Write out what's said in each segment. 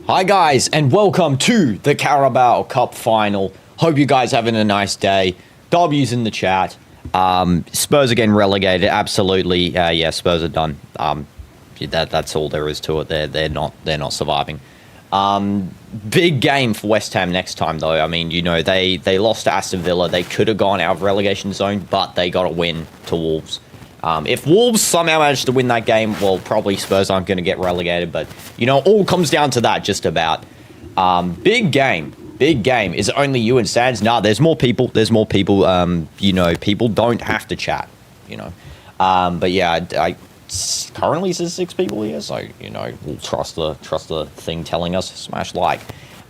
Hi guys, and welcome to the Carabao Cup final. Hope you guys having a nice day. W's in the chat. Spurs are getting relegated. Absolutely, yeah. Spurs are done. That's all there is to it. They're not surviving. Big game for West Ham next time, though. I mean, you know, they lost to Aston Villa. They could have gone out of relegation zone, but they got a win to Wolves. If Wolves somehow manage to win that game, well, probably Spurs aren't going to get relegated. But, you know, all comes down to that just about. Big game. Big game. Is it only you and Sands? Nah, there's more people. There's more people. You know, people don't have to chat, you know. But, yeah, I currently says 6 people here. So, you know, we'll trust the thing telling us. Smash like.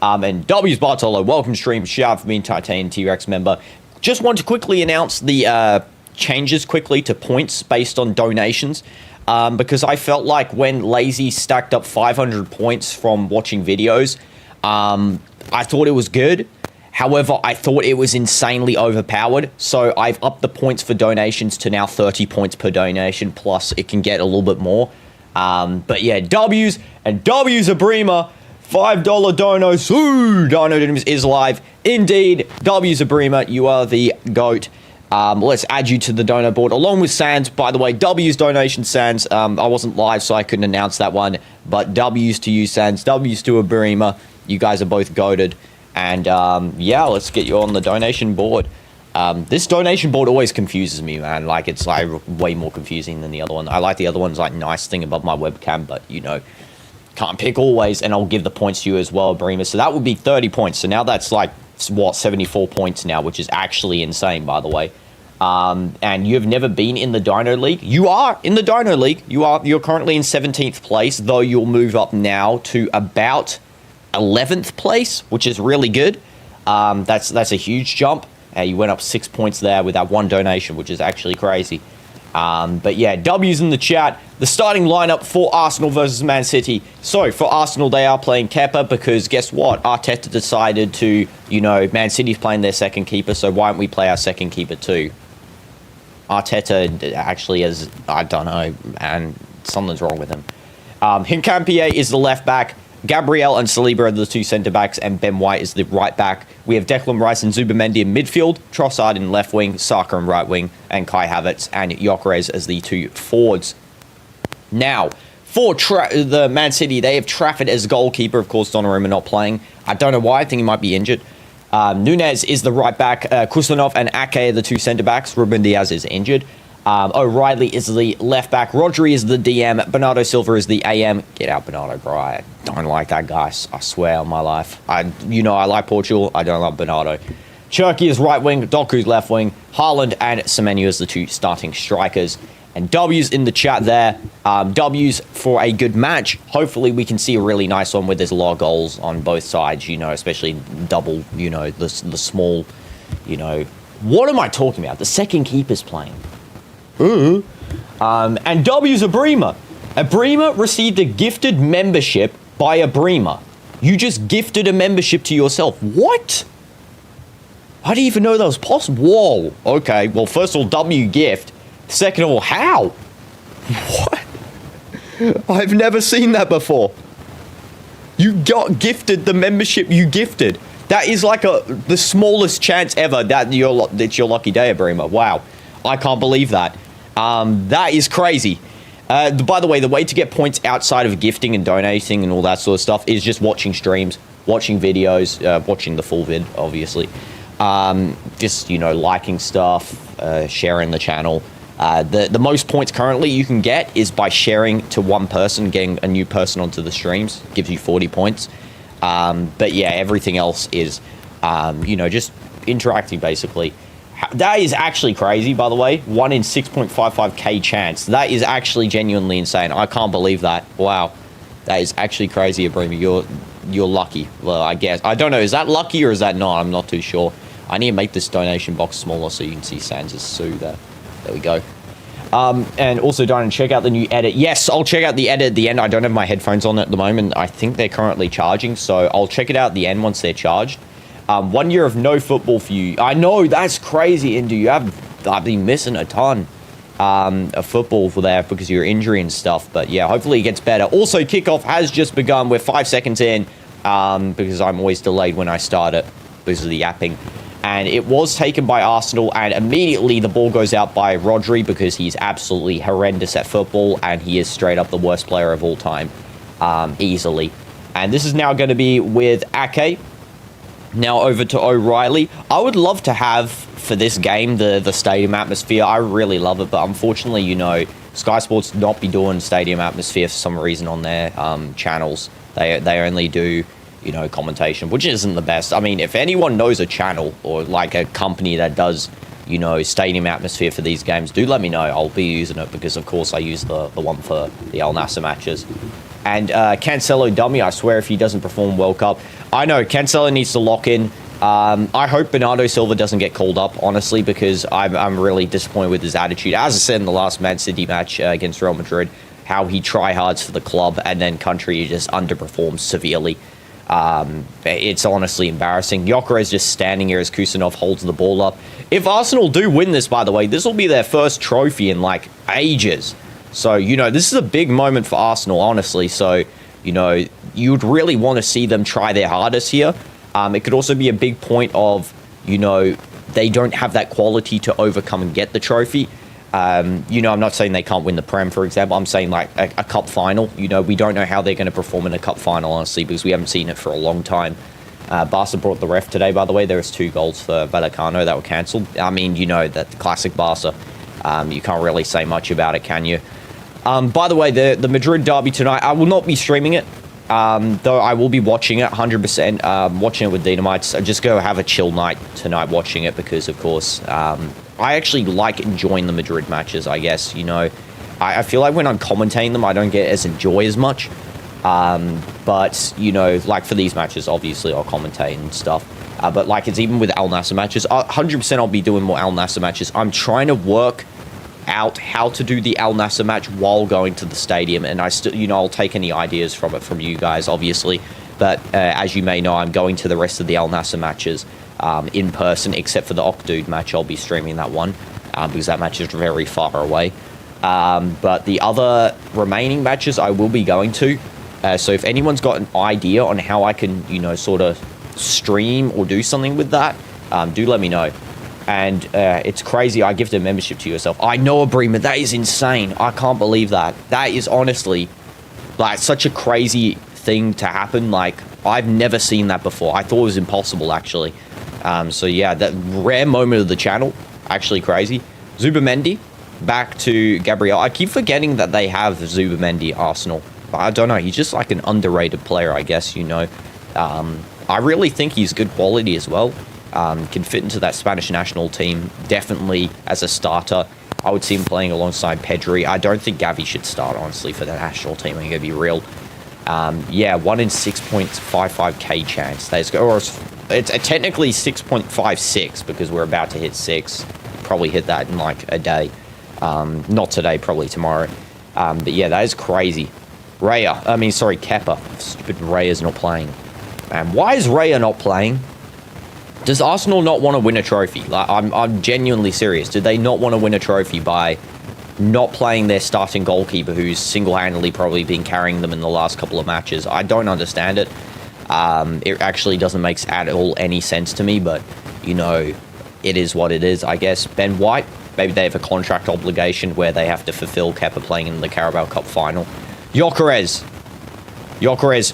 And W's Bartolo, welcome to stream. Shout out for being Titanian T-Rex member. Just want to quickly announce the... changes quickly to points based on donations, because I felt like when Lazy stacked up 500 points from watching videos, I thought it was good. However, I thought it was insanely overpowered, so I've upped the points for donations to now 30 points per donation, plus it can get a little bit more. But yeah, W's and W's Abrima, $5 donos. Ooh, DinoDoomz is live. Indeed, W's Abrima, you are the GOAT. Let's add you to the donor board along with Sands. By the way, W's donation, Sands. I wasn't live, so I couldn't announce that one. But W's to you, Sands. W's to Abrima. You guys are both goated. And yeah, let's get you on the donation board. This donation board always confuses me, man. Like, it's like way more confusing than the other one. I like the other one's like nice thing above my webcam, but you know, can't pick always. And I'll give the points to you as well, Abrima. So that would be 30 points. So now that's like, what, 74 points now, which is actually insane, by the way. And you've never been in the Dino League. You are in the Dino League. You're currently in 17th place, though you'll move up now to about 11th place, which is really good. That's a huge jump. You went up 6 points there with that one donation, which is actually crazy. But yeah, W's in the chat. The starting lineup for Arsenal versus Man City. So for Arsenal, they are playing Kepa because guess what? Arteta decided to, you know, Man City's playing their second keeper, so why don't we play our second keeper too? Arteta actually is, I don't know, and something's wrong with him. Hincapié is the left back. Gabriel and Saliba are the two centre-backs, and Ben White is the right back. We have Declan Rice and Zubimendi in midfield, Trossard in left wing, Saka in right wing, and Kai Havertz and Gyökeres as the two forwards. Now, for the Man City, they have Trafford as goalkeeper. Of course, Donnarumma not playing. I don't know why. I think he might be injured. Nunez is the right back. Kusanov and Ake are the two centre-backs. Ruben Diaz is injured. O'Reilly is the left back. Rodri is the DM. Bernardo Silva is the AM. Get out, Bernardo, bro. I don't like that guy. I swear on my life. I like Portugal. I don't like Bernardo. Cherki is right wing. Doku's left wing. Haaland and Semenyo is the two starting strikers. And W's in the chat there. W's for a good match. Hopefully we can see a really nice one where there's a lot of goals on both sides, you know, especially double, you know, the small, you know. What am I talking about? The second keeper's playing. And W's Abrima. Abrima received a gifted membership by Abrima. You just gifted a membership to yourself. What? I didn't even know that was possible. Whoa. Okay. Well, first of all, W gift. Second of all, how? What? I've never seen that before. You got gifted the membership you gifted. That is like the smallest chance ever that it's your lucky day, Abrima. Wow. I can't believe that. That is crazy. By the way, the way to get points outside of gifting and donating and all that sort of stuff is just watching streams, watching videos, watching the full vid, obviously. Just, you know, liking stuff, sharing the channel. The most points currently you can get is by sharing to one person, getting a new person onto the streams. Gives you 40 points. But yeah, everything else is, you know, just interacting basically. That is actually crazy, by the way. 1 in 6.55k chance. That is actually genuinely insane. I can't believe that. Wow. That is actually crazy, Abrima. You're lucky. Well, I guess. I don't know. Is that lucky or is that not? I'm not too sure. I need to make this donation box smaller so you can see Sans' Sue there. There we go. And also, don't check out the new edit. Yes, I'll check out the edit at the end. I don't have my headphones on at the moment. I think they're currently charging, so I'll check it out at the end once they're charged. 1 year of no football for you. I know, that's crazy, Indu. I've been missing a ton of football for there because of your injury and stuff. But yeah, hopefully it gets better. Also, kickoff has just begun. We're 5 seconds in. because I'm always delayed when I start it because of the yapping. And it was taken by Arsenal, and immediately the ball goes out by Rodri because he's absolutely horrendous at football, and he is straight up the worst player of all time, easily. And this is now going to be with Ake. Now over to O'Reilly. I would love to have, for this game, the stadium atmosphere. I really love it, but unfortunately, you know, Sky Sports not be doing stadium atmosphere for some reason on their channels. They only do, you know, commentation, which isn't the best. I mean, if anyone knows a channel or like a company that does, you know, stadium atmosphere for these games, do let me know. I'll be using it because, of course, I use the one for the Al Nassr matches. And Cancelo dummy, I swear if he doesn't perform World Cup. I know, Cancelo needs to lock in. I hope Bernardo Silva doesn't get called up, honestly, because I'm really disappointed with his attitude. As I said in the last Man City match against Real Madrid, how he try-hards for the club and then country just underperforms severely. It's honestly embarrassing. Gyökeres just standing here as Kusanov holds the ball up. If Arsenal do win this, by the way, this will be their first trophy in, like, ages. So, you know, this is a big moment for Arsenal, honestly. So, you know, you'd really want to see them try their hardest here. It could also be a big point of, you know, they don't have that quality to overcome and get the trophy. You know, I'm not saying they can't win the Prem, for example. I'm saying, like, a cup final. You know, we don't know how they're going to perform in a cup final, honestly, because we haven't seen it for a long time. Barca brought the ref today, by the way. There was 2 goals for Vallecano that were cancelled. I mean, you know, that classic Barca. You can't really say much about it, can you? By the way, the Madrid derby tonight, I will not be streaming it, though I will be watching it 100%, watching it with DinoDoomz. I just go have a chill night tonight watching it because, of course, I actually like enjoying the Madrid matches, I guess. You know, I feel like when I'm commentating them, I don't get as enjoy as much. But, you know, like for these matches, obviously I'll commentate and stuff. But like it's even with Al Nassr matches, 100% I'll be doing more Al Nassr matches. I'm trying to work out how to do the Al Nassr match while going to the stadium, and I still, you know, I'll take any ideas from it from you guys, obviously. But as you may know, I'm going to the rest of the Al Nassr matches in person, except for the Okdude match. I'll be streaming that one because that match is very far away. But the other remaining matches I will be going to. So if anyone's got an idea on how I can, you know, sort of stream or do something with that, do let me know. And it's crazy. I gifted a membership to yourself. I know, Abrima. That is insane. I can't believe that. That is honestly, like, such a crazy thing to happen. Like, I've never seen that before. I thought it was impossible, actually. So, yeah, that rare moment of the channel. Actually crazy. Zubamendi, back to Gabriel. I keep forgetting that they have Zubamendi, Arsenal. But I don't know. He's just like an underrated player, I guess, you know. I really think he's good quality as well. Can fit into that Spanish national team, definitely as a starter. I would see him playing alongside Pedri. I don't think Gavi should start, honestly, for the national team. I'm going to be real. Yeah, 1 in 6.55k chance. Or it's technically 6.56 because we're about to hit 6. Probably hit that in like a day. Not today, probably tomorrow. But yeah, that is crazy. Kepa. Stupid Raya's not playing. Man, why is Raya not playing? Does Arsenal not want to win a trophy? Like, I'm genuinely serious. Do they not want to win a trophy by not playing their starting goalkeeper, who's single-handedly probably been carrying them in the last couple of matches? I don't understand it. It actually doesn't make at all any sense to me, but, you know, it is what it is, I guess. Ben White, maybe they have a contract obligation where they have to fulfill Kepa playing in the Carabao Cup final. Gyökeres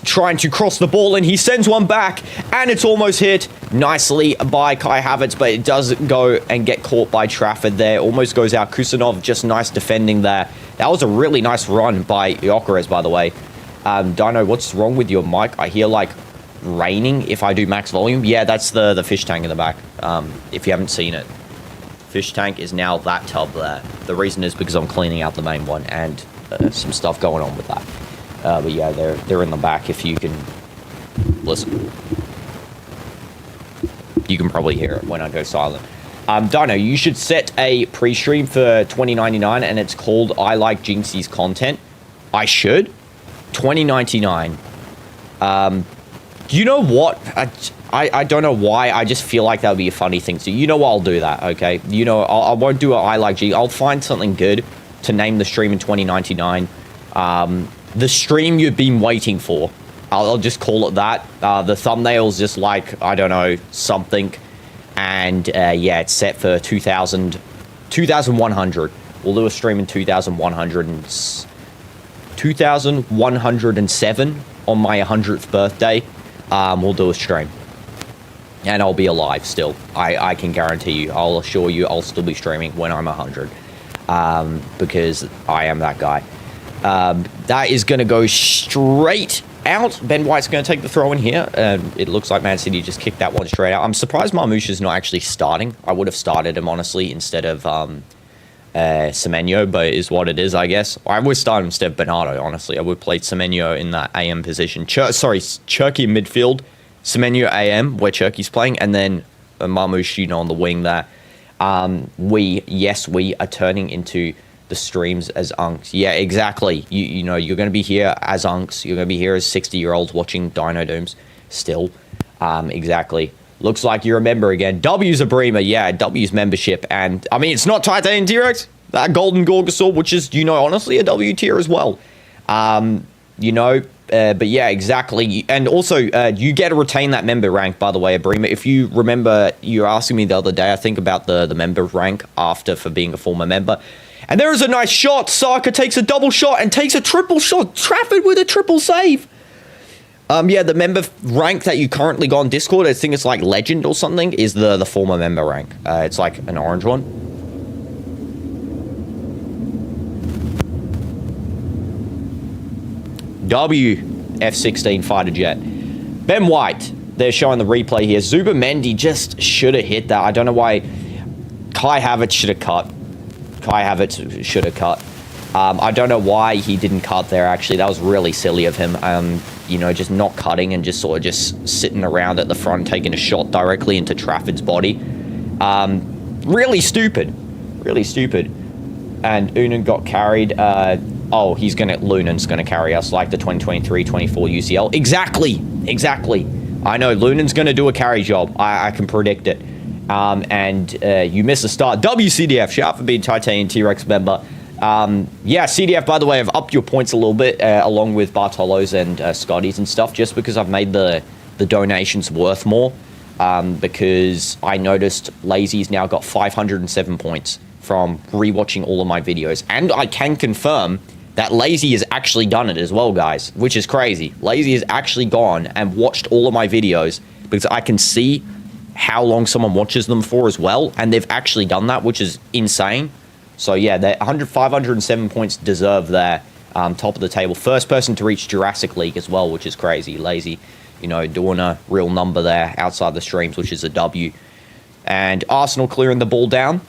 trying to cross the ball, and he sends one back, and it's almost hit nicely by Kai Havertz, but it does go and get caught by Trafford there. Almost goes out. Kusanov, just nice defending there. That was a really nice run by Gyökeres, by the way. Dino, what's wrong with your mic? I hear, like, raining if I do max volume. Yeah, that's the fish tank in the back, if you haven't seen it. Fish tank is now that tub there. The reason is because I'm cleaning out the main one, and some stuff going on with that. But yeah, they're in the back. If you can listen, you can probably hear it when I go silent. Dino, you should set a pre-stream for 2099, and it's called I Like Jinxie's Content. I should? 2099. You know what? I don't know why. I just feel like that would be a funny thing to do. You know what? I'll do that, okay? You know, I won't do a I Like G. I'll find something good to name the stream in 2099. The stream you've been waiting for. I'll just call it that. The thumbnail's just like, I don't know, something. And yeah, it's set for 2100. We'll do a stream in 2107 on my 100th birthday. We'll do a stream. And I'll be alive still. I can guarantee you. I'll assure you I'll still be streaming when I'm 100. Because I am that guy. That is going to go straight out. Ben White's going to take the throw in here. It looks like Man City just kicked that one straight out. I'm surprised Marmoush is not actually starting. I would have started him, honestly, instead of Semenyo, but it is what it is, I guess. I would start him instead of Bernardo, honestly. I would play Semenyo in that AM position. Cherky in midfield, Semenyo AM, where Cherky's playing, and then Marmoush, you know, on the wing there. We are turning into the streams as unks. Yeah, exactly. You know, you're going to be here as unks. You're going to be here as 60-year-olds watching DinoDoomz still. Exactly. Looks like you're a member again. W's a Bremer. Yeah, W's membership. And, I mean, it's not Titanium T-Rex. That Golden Gorgosaur, which is, you know, honestly a W tier as well. You know, but yeah, exactly. And also, you get to retain that member rank, by the way, Bremer. If you remember, you were asking me the other day, I think, about the member rank for being a former member. And there is a nice shot. Saka takes a double shot and takes a triple shot. Trafford with a triple save. Yeah, the member rank that you currently got on Discord, I think it's like Legend or something, is the former member rank. It's like an orange one. F-16 fighter jet. Ben White. They're showing the replay here. Zubamendi just should have hit that. I don't know why. Kai Havertz should have cut. I don't know why he didn't cut there, actually. That was really silly of him. You know, just not cutting and just sort of just sitting around at the front, taking a shot directly into Trafford's body. Really stupid. Really stupid. And Unan got carried. Lunan's going to carry us like the 2023-24 UCL. Exactly. I know, Lunan's going to do a carry job. I can predict it. You miss a start. WCDF, shout out for being Titanium T-Rex member. Yeah, CDF, by the way, I've upped your points a little bit, along with Bartolos and Scotty's and stuff, just because I've made the donations worth more. Because I noticed Lazy's now got 507 points from rewatching all of my videos. And I can confirm that Lazy has actually done it as well, guys, which is crazy. Lazy has actually gone and watched all of my videos because I can see how long someone watches them for as well, and they've actually done that, which is insane. So yeah, 507 points deserved there. Top of the table. First person to reach Jurassic League as well, which is crazy. Lazy, you know, doing a real number there outside the streams, which is a W. And Arsenal clearing the ball down.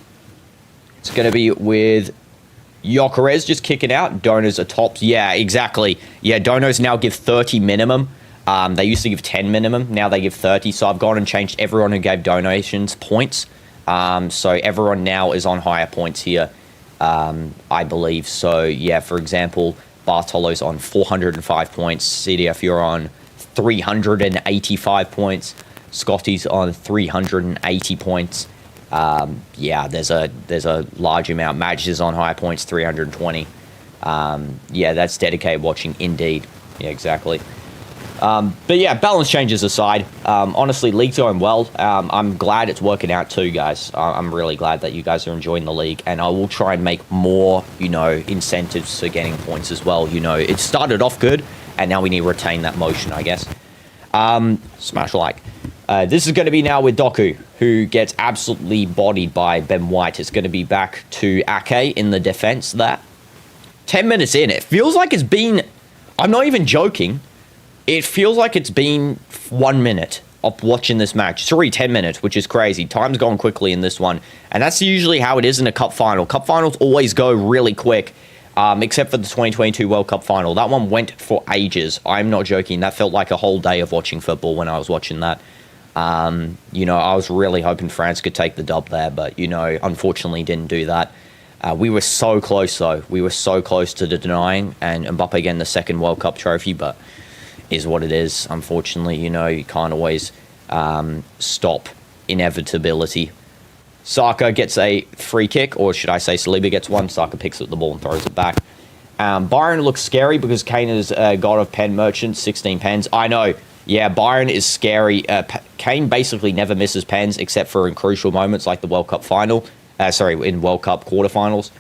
It's going to be with Gyökeres just kicking out. Donos are tops. Yeah, exactly. Yeah, Donos now give 30 minimum. They used to give 10 minimum. Now they give 30. So I've gone and changed everyone who gave donations points. So everyone now is on higher points here, I believe. So yeah, for example, Bartolo's on 405 points. CDF, you're on 385 points. Scotty's on 380 points. Yeah, there's a large amount. Madge is on higher points, 320. Yeah, that's dedicated watching indeed. Yeah, exactly. But yeah, balance changes aside, honestly, league's going well. I'm glad it's working out too, guys. I'm really glad that you guys are enjoying the league, and I will try and make more, you know, incentives for getting points as well. You know, it started off good, and now we need to retain that motion, I guess. Smash a like. This is going to be now with Doku, who gets absolutely bodied by Ben White. It's going to be back to Ake in the defense there. 10 minutes in, it feels like it's been, I'm not even joking, it feels like it's been 1 minute of watching this match. It's already 10 minutes, which is crazy. Time's gone quickly in this one. And that's usually how it is in a cup final. Cup finals always go really quick, except for the 2022 World Cup final. That one went for ages. I'm not joking. That felt like a whole day of watching football when I was watching that. You know, I was really hoping France could take the dub there, but, you know, unfortunately didn't do that. We were so close, though. We were so close to denying, and Mbappe getting the second World Cup trophy, but is what it is. Unfortunately, you know, you can't always stop inevitability. Saka gets a free kick, or should I say Saliba gets one. Saka picks up the ball and throws it back. Byron looks scary because Kane is God of Pen Merchant, 16 pens. I know. Yeah, Byron is scary. Kane basically never misses pens except for in crucial moments like the World Cup final. In World Cup quarterfinals.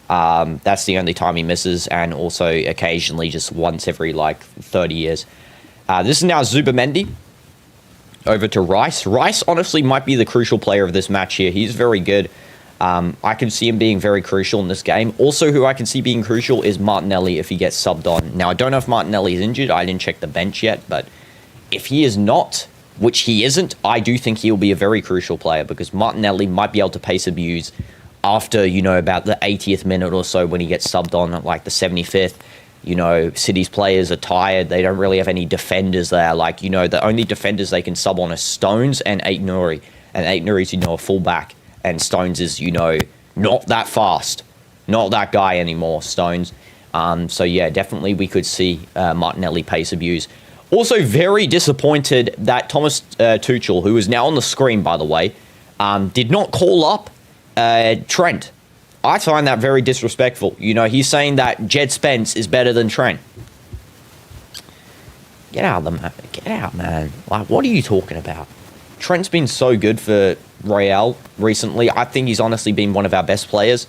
That's the only time he misses, and also occasionally just once every 30 years. This is now Zubamendi over to Rice. Rice honestly might be the crucial player of this match here. He's very good. I can see him being very crucial in this game. Also, who I can see being crucial is Martinelli if he gets subbed on. Now, I don't know if Martinelli is injured. I didn't check the bench yet, but if he is not, which he isn't, I do think he'll be a very crucial player because Martinelli might be able to pace abuse after, about the 80th minute or so when he gets subbed on at the 75th. City's players are tired. They don't really have any defenders there. The only defenders they can sub on are Stones and Aït-Nouri. And Aït-Nouri's, a fullback. And Stones is, not that fast. Not that guy anymore, Stones. So, yeah, definitely we could see Martinelli pace abuse. Also, very disappointed that Thomas Tuchel, who is now on the screen, by the way, did not call up Trent. I find that very disrespectful. He's saying that Jed Spence is better than Trent. Get out, man. What are you talking about? Trent's been so good for Real recently. I think he's honestly been one of our best players.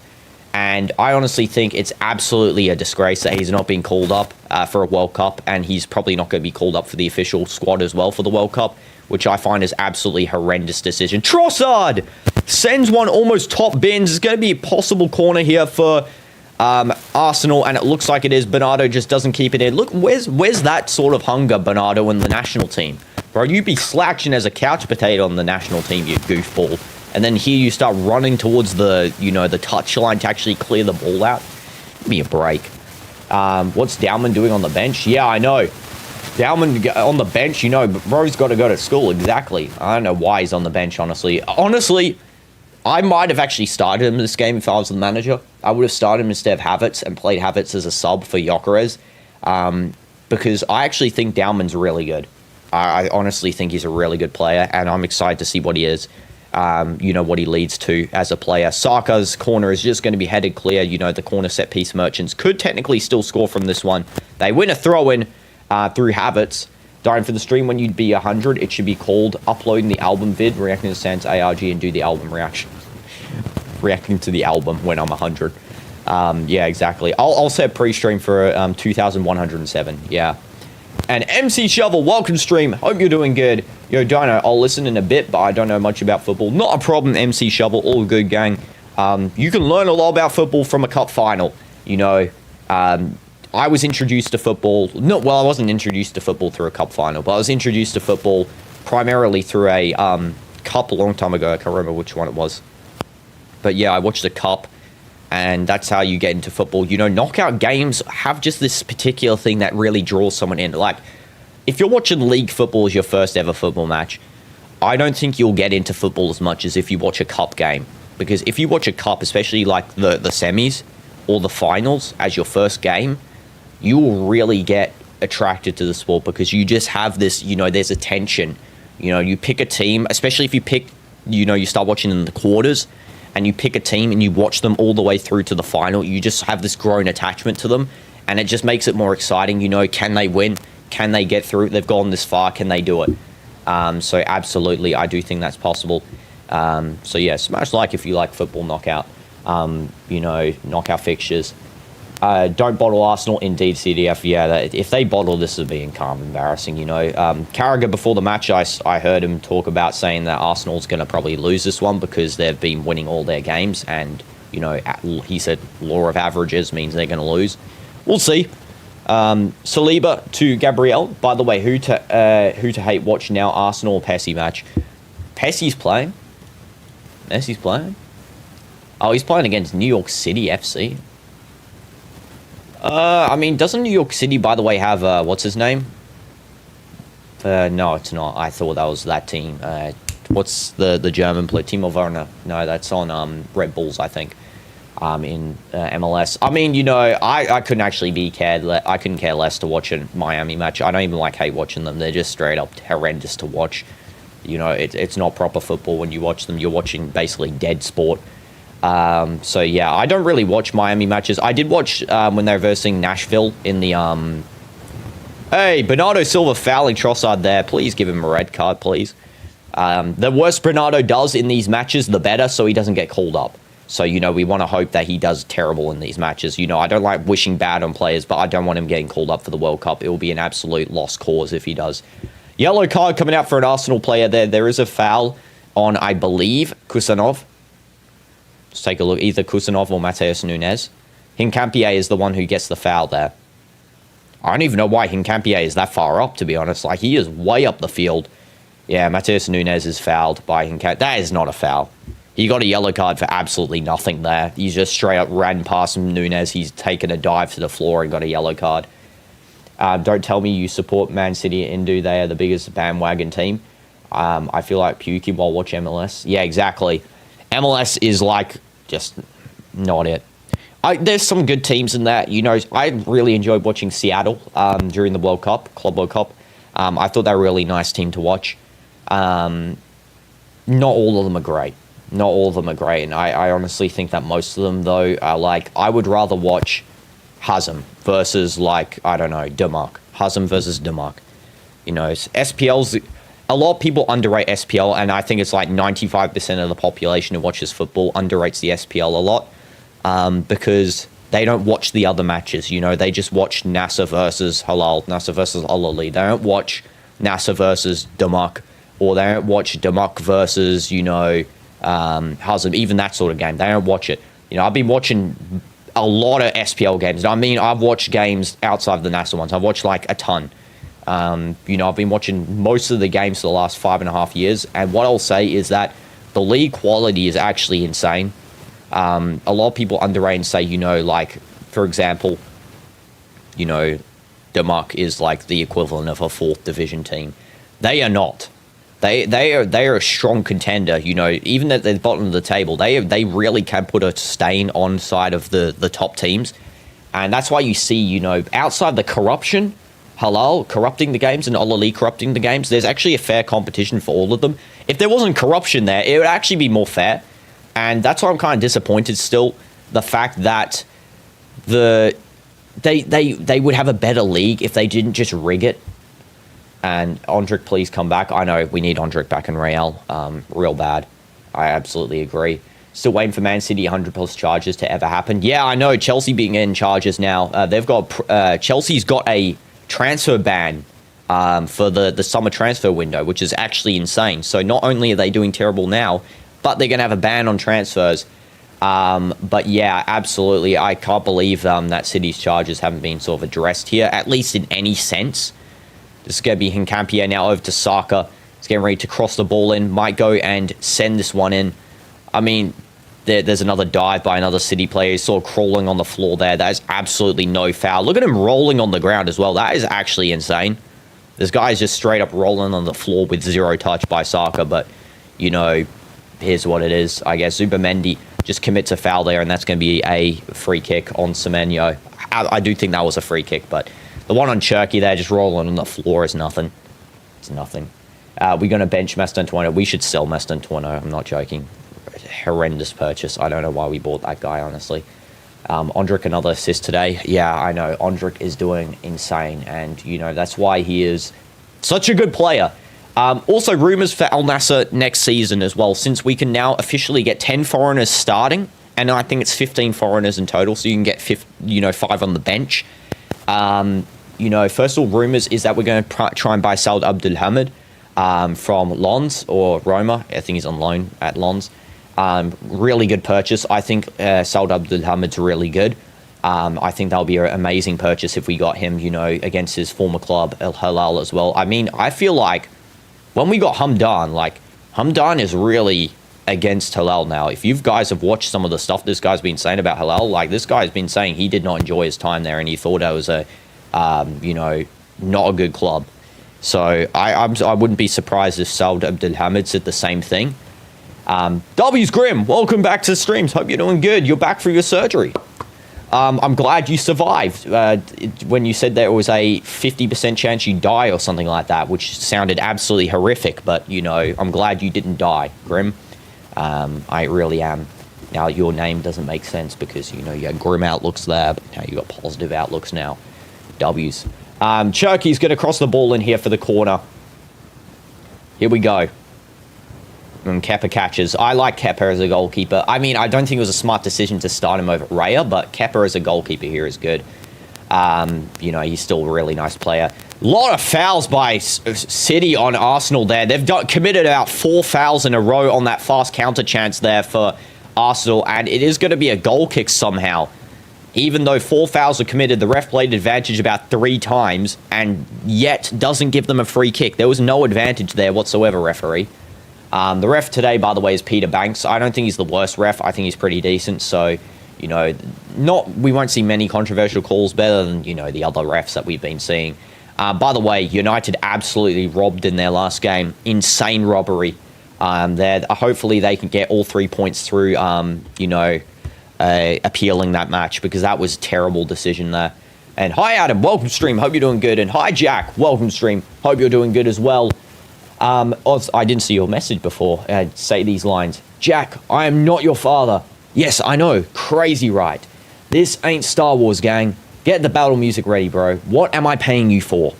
And I honestly think it's absolutely a disgrace that he's not been called up for a World Cup. And he's probably not going to be called up for the official squad as well for the World Cup, which I find is absolutely horrendous decision. Trossard sends one almost top bins. It's going to be a possible corner here for Arsenal, and it looks like it is. Bernardo just doesn't keep it in. Look, where's that sort of hunger, Bernardo, in the national team? Bro, you'd be slouching as a couch potato on the national team, you goofball. And then here you start running towards the, the touchline to actually clear the ball out. Give me a break. What's Dowman doing on the bench? Yeah, I know. Dowman on the bench, bro's got to go to school. Exactly. I don't know why he's on the bench, honestly. Honestly, I might have actually started him in this game if I was the manager. I would have started him instead of Havertz and played Havertz as a sub for Gyökeres. Because I actually think Dowman's really good. I honestly think he's a really good player, and I'm excited to see what he is. What he leads to as a player. Saka's corner is just going to be headed clear. The corner set piece merchants could technically still score from this one. They win a throw-in through Havertz. Dying for the stream when you'd be 100, it should be called uploading the album vid, reacting to Sans ARG, and do the album reaction. Reacting to the album when I'm 100. Yeah, exactly. I'll set pre-stream for 2107. Yeah. And MC Shovel, welcome stream. Hope you're doing good. Yo, Dino, I'll listen in a bit, but I don't know much about football. Not a problem, MC Shovel. All good, gang. You can learn a lot about football from a cup final. I was introduced to football. I wasn't introduced to football through a cup final, but I was introduced to football primarily through a cup a long time ago. I can't remember which one it was. But yeah, I watched a cup, and that's how you get into football. Knockout games have just this particular thing that really draws someone in. If you're watching league football as your first ever football match, I don't think you'll get into football as much as if you watch a cup game. Because if you watch a cup, especially the semis or the finals as your first game, you will really get attracted to the sport because you just have this, there's a tension. You pick a team, especially if you pick, you start watching in the quarters and you pick a team and you watch them all the way through to the final. You just have this grown attachment to them, and it just makes it more exciting. Can they win? Can they get through? They've gone this far. Can they do it? So absolutely, I do think that's possible. So yeah, smash like if you like football knockout, knockout fixtures. Don't bottle Arsenal, indeed, CDF. Yeah, if they bottle, this would be embarrassing, Carragher, before the match, I heard him talk about saying that Arsenal's going to probably lose this one because they've been winning all their games. And, he said law of averages means they're going to lose. We'll see. Saliba to Gabriel. By the way, who to hate watch now, Arsenal or Pessi match? Pessi's playing. Messi's playing? Oh, he's playing against New York City FC. Doesn't New York City, by the way, have, what's his name? No, it's not. I thought that was that team. What's the German player? Timo Werner. No, that's on, Red Bulls, I think, in MLS. I couldn't actually I couldn't care less to watch a Miami match. I don't even hate watching them. They're just straight up horrendous to watch. It's not proper football when you watch them. You're watching basically dead sport. So yeah, I don't really watch Miami matches. I did watch when they're versing Nashville in the Hey, Bernardo Silva fouling Trossard there. Please give him a red card, please. The worse Bernardo does in these matches, the better, so he doesn't get called up. So, we want to hope that he does terrible in these matches. I don't like wishing bad on players, but I don't want him getting called up for the World Cup. It will be an absolute lost cause if he does. Yellow card coming out for an Arsenal player there. There is a foul on, I believe, Kusanov. Let's take a look. Either Kusanov or Mateus Nunes. Hincapie is the one who gets the foul there. I don't even know why Hincapie is that far up, to be honest. Like, he is way up the field. Yeah, Mateus Nunes is fouled by Hincapie. That is not a foul. He got a yellow card for absolutely nothing there. He just straight up ran past Nunes. He's taken a dive to the floor and got a yellow card. Don't tell me you support Man City and do they are the biggest bandwagon team. I feel like puking while watching MLS. Yeah, exactly. MLS is like just not it. There's some good teams in that. I really enjoyed watching Seattle during the World Cup, Club World Cup. I thought they were a really nice team to watch. Not all of them are great. Not all of them are great. And I honestly think that most of them, though, are like, I would rather watch Hazem versus, like, I don't know, Denmark. Hazem versus Denmark. SPL's... A lot of people underrate SPL, and I think it's like 95% of the population who watches football underrates the SPL a lot. Because they don't watch the other matches, they just watch Nasser versus Halal, Nasser versus Al Ali. They don't watch Nasser versus Denmark, or they don't watch Denmark versus, Hazem, even that sort of game. They don't watch it. I've been watching a lot of SPL games. I mean, I've watched games outside of the Nasser ones. I've watched like a ton. I've been watching most of the games for the last 5.5 years, and what I'll say is that the league quality is actually insane. A lot of people underrate and say, like, for example, Denmark is like the equivalent of a 4th division team. They are not. They are a strong contender. Even at the bottom of the table, they really can put a stain on side of the top teams, and that's why you see, outside the corruption, Halal corrupting the games and Al Ali corrupting the games, there's actually a fair competition for all of them. If there wasn't corruption there, it would actually be more fair. And that's why I'm kind of disappointed still, the fact that they would have a better league if they didn't just rig it. And Ondrick, please come back. I know we need Ondrick back in Real, real bad. I absolutely agree. Still waiting for Man City 100+ charges to ever happen. Yeah, I know, Chelsea being in charges now. Chelsea's got a transfer ban for the summer transfer window, which is actually insane. So not only are they doing terrible now, but they're going to have a ban on transfers. But yeah, absolutely. I can't believe that City's charges haven't been sort of addressed here, at least in any sense. This is going to be Hincapie now over to Saka. He's getting ready to cross the ball in. Might go and send this one in. I mean, there's another dive by another City player. He's sort of crawling on the floor there. That is absolutely no foul. Look at him rolling on the ground as well. That is actually insane. This guy is just straight up rolling on the floor with 0 touch by Saka. But, here's what it is. I guess Zubimendi just commits a foul there, and that's going to be a free kick on Semenyo. I do think that was a free kick, but the one on Cherky there just rolling on the floor is nothing. It's nothing. We're going to bench Mastantuono. We should sell Mastantuono. I'm not joking. Horrendous purchase. I don't know why we bought that guy, honestly. Ondrick, another assist today. Yeah, I know. Ondrick is doing insane, and, that's why he is such a good player. Also, rumours for Al Nassr next season as well, since we can now officially get 10 foreigners starting, and I think it's 15 foreigners in total, so you can get 5 on the bench. First of all, rumours is that we're going to try and buy Saud Abdelhamid from Lens or Roma. I think he's on loan at Lens. Really good purchase. I think Saud Abdelhamid's really good. I think that'll be an amazing purchase if we got him, against his former club, El Hilal, as well. I mean, I feel like when we got Hamdan, Hamdan is really against Hilal now. If you guys have watched some of the stuff this guy's been saying about Hilal, this guy's been saying he did not enjoy his time there and he thought it was not a good club. So I wouldn't be surprised if Saud Abdelhamid said the same thing. W's Grim, welcome back to the streams. Hope you're doing good. You're back from your surgery. I'm glad you survived. When you said there was a 50% chance you'd die or something like that, which sounded absolutely horrific, but, I'm glad you didn't die, Grim. I really am. Now, your name doesn't make sense because, you know, you had grim outlooks there, but now you got positive outlooks now. W's. Cherky's going to cross the ball in here for the corner. Here we go. And Kepa catches. I like Kepa as a goalkeeper. I mean, I don't think it was a smart decision to start him over Raya, but Kepa as a goalkeeper here is good. You know, he's still a really nice player. A lot of fouls by City on Arsenal there. They've committed about 4 fouls in a row on that fast counter chance there for Arsenal, and it is going to be a goal kick somehow. Even though 4 fouls are committed, the ref played advantage about 3 times, and yet doesn't give them a free kick. There was no advantage there whatsoever, referee. The ref today, by the way, is Peter Banks. I don't think he's the worst ref. I think he's pretty decent, so... You know, we won't see many controversial calls, better than, you know, the other refs that we've been seeing. By the way, United absolutely robbed in their last game. Insane robbery. Hopefully they can get all 3 points through, you know, appealing that match, because that was a terrible decision there. And hi, Adam. Welcome, stream. Hope you're doing good. And hi, Jack. Welcome, stream. Hope you're doing good as well. I didn't see your message before. Say these lines. Jack, I am not your father. Yes, I know. Crazy right. This ain't Star Wars, gang. Get the battle music ready, bro. What am I paying you for?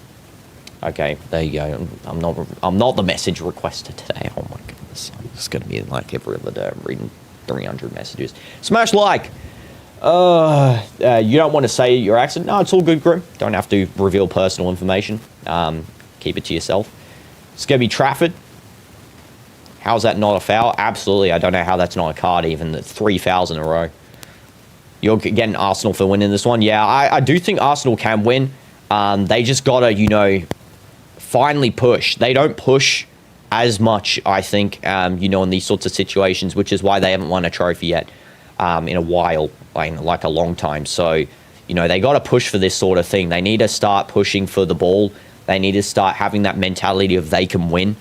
Okay, there you go. I'm not the message requester today. Oh my goodness. It's gonna be like every other day. I'm reading 300 messages. Smash like. You don't want to say your accent? No, it's all good, Grim. Don't have to reveal personal information. Keep it to yourself. It's gonna be Trafford. How's that not a foul? Absolutely. I don't know how that's not a card even. 3 fouls in a row. You're getting Arsenal for winning this one. Yeah, I do think Arsenal can win. They just got to, you know, finally push. They don't push as much, I think, you know, in these sorts of situations, which is why they haven't won a trophy yet in a while, like a long time. So, you know, they got to push for this sort of thing. They need to start pushing for the ball. They need to start having that mentality of they can win.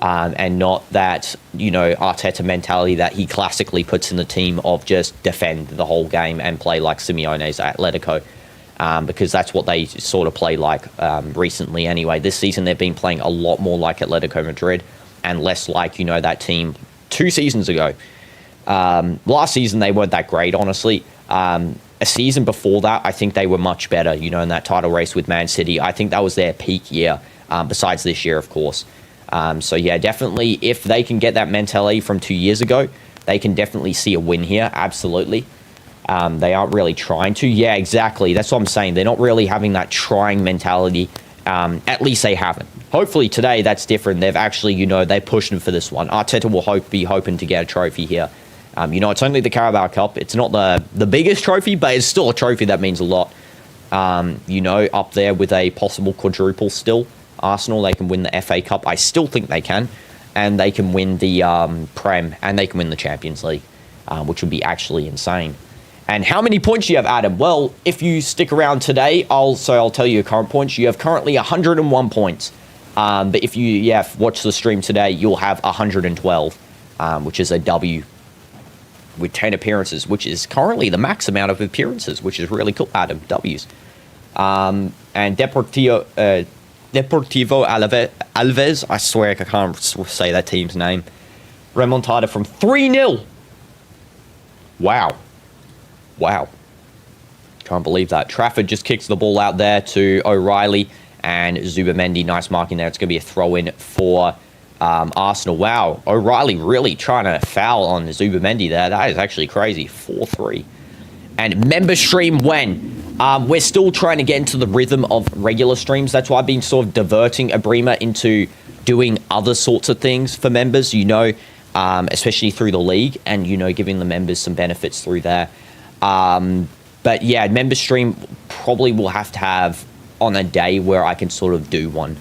And not that, you know, Arteta mentality that he classically puts in the team of just defend the whole game and play like Simeone's Atletico, because that's what they sort of play like recently anyway. This season they've been playing a lot more like Atletico Madrid and less like, you know, that team 2 seasons ago. Last season they weren't that great, honestly. A season before that, I think they were much better, you know, in that title race with Man City. I think that was their peak year, besides this year, of course. So, yeah, definitely, if they can get that mentality from 2 years ago, they can definitely see a win here, absolutely. They aren't really trying to. Yeah, exactly. That's what I'm saying. They're not really having that trying mentality. At least they haven't. Hopefully today that's different. They've actually, you know, they're pushing for this one. Arteta will be hoping to get a trophy here. You know, it's only the Carabao Cup. It's not the biggest trophy, but it's still a trophy that means a lot. You know, up there with a possible quadruple still. Arsenal, they can win the FA Cup. I still think they can. And they can win the Prem. And they can win the Champions League, which would be actually insane. And how many points do you have, Adam? Well, if you stick around today, I'll tell you your current points. You have currently 101 points. But if you watch the stream today, you'll have 112, which is a W with 10 appearances, which is currently the max amount of appearances, which is really cool, Adam. W's. And Deportivo Alves, I swear I can't say that team's name. Remontada from 3-0. Wow. Can't believe that. Trafford just kicks the ball out there to O'Reilly and Zubamendi. Nice marking there. It's going to be a throw-in for Arsenal. Wow. O'Reilly really trying to foul on Zubamendi there. That is actually crazy. 4-3. And member stream when? We're still trying to get into the rhythm of regular streams. That's why I've been sort of diverting Abrima into doing other sorts of things for members, you know, especially through the league and, you know, giving the members some benefits through there. But yeah, member stream probably will have to have on a day where I can sort of do one.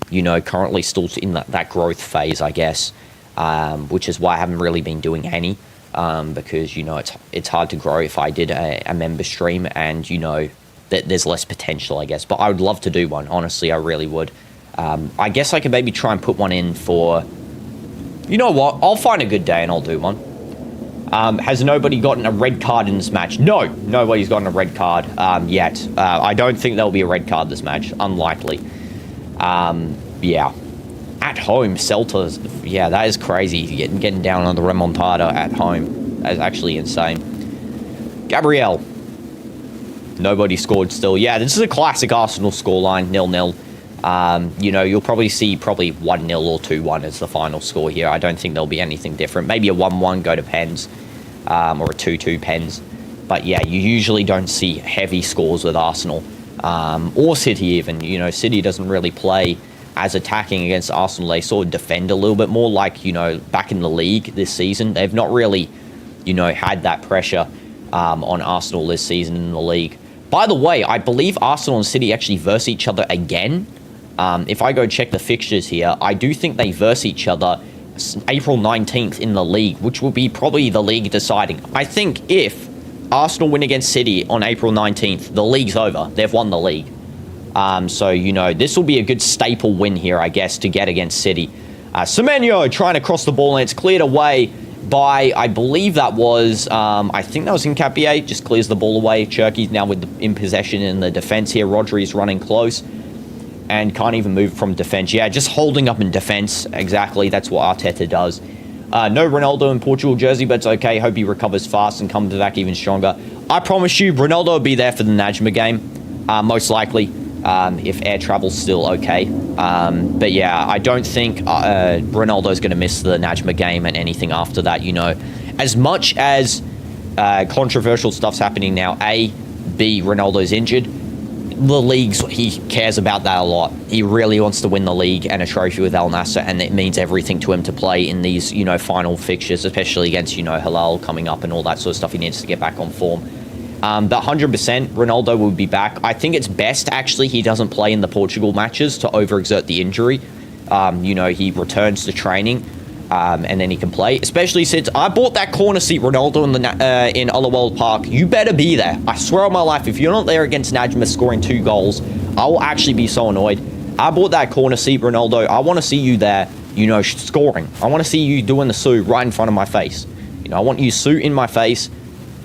You know, currently still in that growth phase, I guess, which is why I haven't really been doing any. Because, you know, it's hard to grow if I did a member stream and, you know, there's less potential, I guess. But I would love to do one. Honestly, I really would. I guess I could maybe try and put one in for... You know what? I'll find a good day and I'll do one. Has nobody gotten a red card in this match? No, nobody's gotten a red card yet. I don't think there'll be a red card this match. Unlikely. Yeah. At home, Celta's... Yeah, that is crazy. Getting down on the remontada at home. That's actually insane. Gabriel. Nobody scored still. Yeah, this is a classic Arsenal scoreline, 0-0. You know, you'll probably see 1-0 or 2-1 as the final score here. I don't think there'll be anything different. Maybe a 1-1 go to pens, or a 2-2 pens. But yeah, you usually don't see heavy scores with Arsenal, or City even. You know, City doesn't really play as attacking against Arsenal. They sort of defend a little bit more, like, you know, back in the league this season. They've not really, you know, had that pressure on Arsenal this season in the league. By the way, I believe Arsenal and City actually verse each other again. If I go check the fixtures here, I do think they verse each other April 19th in the league, which will be probably the league deciding. I think if Arsenal win against City on April 19th, the league's over. They've won the league. So, you know, this will be a good staple win here, I guess, to get against City. Semenyo trying to cross the ball, and it's cleared away by, I believe that was, I think that was Nkapie, just clears the ball away. Cherky's now in possession in the defense here. Rodri's running close and can't even move from defense. Yeah, just holding up in defense. Exactly, that's what Arteta does. No Ronaldo in Portugal jersey, but it's okay. Hope he recovers fast and comes back even stronger. I promise you, Ronaldo will be there for the Najma game, most likely, if air travel's still okay. But yeah, I don't think Ronaldo's going to miss the Najma game and anything after that, you know. As much as controversial stuff's happening now, B, Ronaldo's injured. The leagues, he cares about that a lot. He really wants to win the league and a trophy with Al Nassr, and it means everything to him to play in these, you know, final fixtures, especially against, you know, Hilal coming up and all that sort of stuff. He needs to get back on form. But 100% Ronaldo will be back. I think it's best, actually, he doesn't play in the Portugal matches to overexert the injury. You know, he returns to training, and then he can play. Especially since I bought that corner seat Ronaldo in Otherworld Park. You better be there. I swear on my life, if you're not there against Najma scoring 2 goals, I will actually be so annoyed. I bought that corner seat Ronaldo. I want to see you there, you know, scoring. I want to see you doing the Sue right in front of my face. You know, I want you Sue in my face,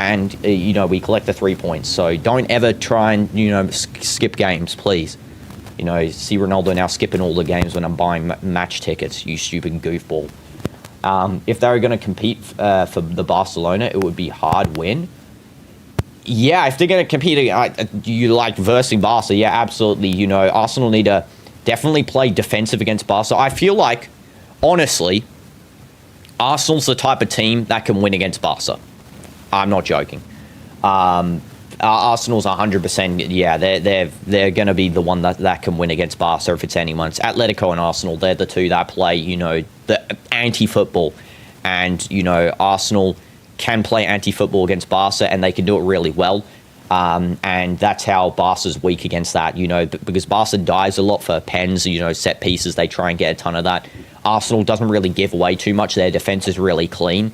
and, you know, we collect the 3 points. So don't ever try and, you know, skip games, please. You know, see Ronaldo now skipping all the games when I'm buying match tickets, you stupid goofball. If they were going to compete for the Barcelona, it would be hard win. Yeah, if they're going to compete, you like versing Barca, yeah, absolutely. You know, Arsenal need to definitely play defensive against Barca. I feel like, honestly, Arsenal's the type of team that can win against Barca. I'm not joking. Arsenal's 100%, yeah, they're going to be the one that can win against Barca if it's anyone. It's Atletico and Arsenal. They're the two that play, you know, the anti-football. And, you know, Arsenal can play anti-football against Barca, and they can do it really well. And that's how Barca's weak against that, you know, because Barca dies a lot for pens, you know, set pieces. They try and get a ton of that. Arsenal doesn't really give away too much. Their defense is really clean.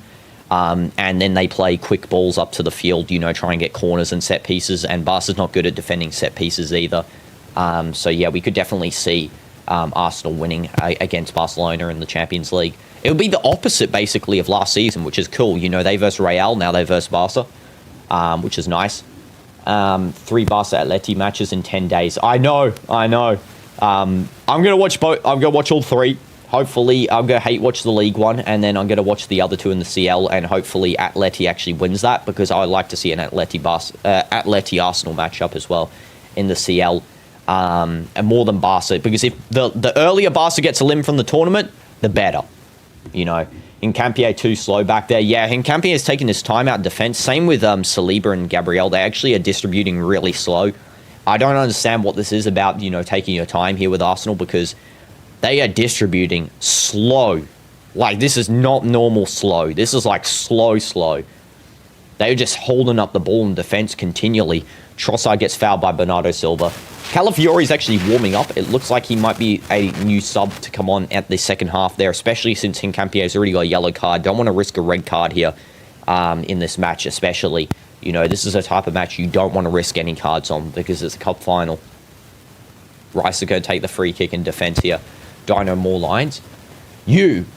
And then they play quick balls up to the field, you know, try and get corners and set pieces. And Barca's not good at defending set pieces either. So, yeah, we could definitely see Arsenal winning against Barcelona in the Champions League. It would be the opposite, basically, of last season, which is cool. You know, they versus Real, now they versus Barca, which is nice. 3 Barca Atleti matches in 10 days. I know. I'm going to watch both. I'm going to watch all 3. Hopefully, I'm going to watch the League one, and then I'm going to watch the other 2 in the CL, and hopefully Atleti actually wins that, because I would like to see an Atleti-Arsenal matchup as well in the CL, and more than Barca, because if the earlier Barca gets a limb from the tournament, the better. You know, Nkapie too slow back there. Yeah, Nkapie has taken his time out in defense. Same with Saliba and Gabriel. They actually are distributing really slow. I don't understand what this is about, you know, taking your time here with Arsenal, because they are distributing slow. Like, this is not normal slow. This is like slow. They're just holding up the ball in defense continually. Trossard gets fouled by Bernardo Silva. Calafiori's actually warming up. It looks like he might be a new sub to come on at the second half there, especially since Nkapie has already got a yellow card. Don't want to risk a red card here in this match, especially. You know, this is a type of match you don't want to risk any cards on, because it's a cup final. Rice is going to take the free kick in defense here. Dino more lines.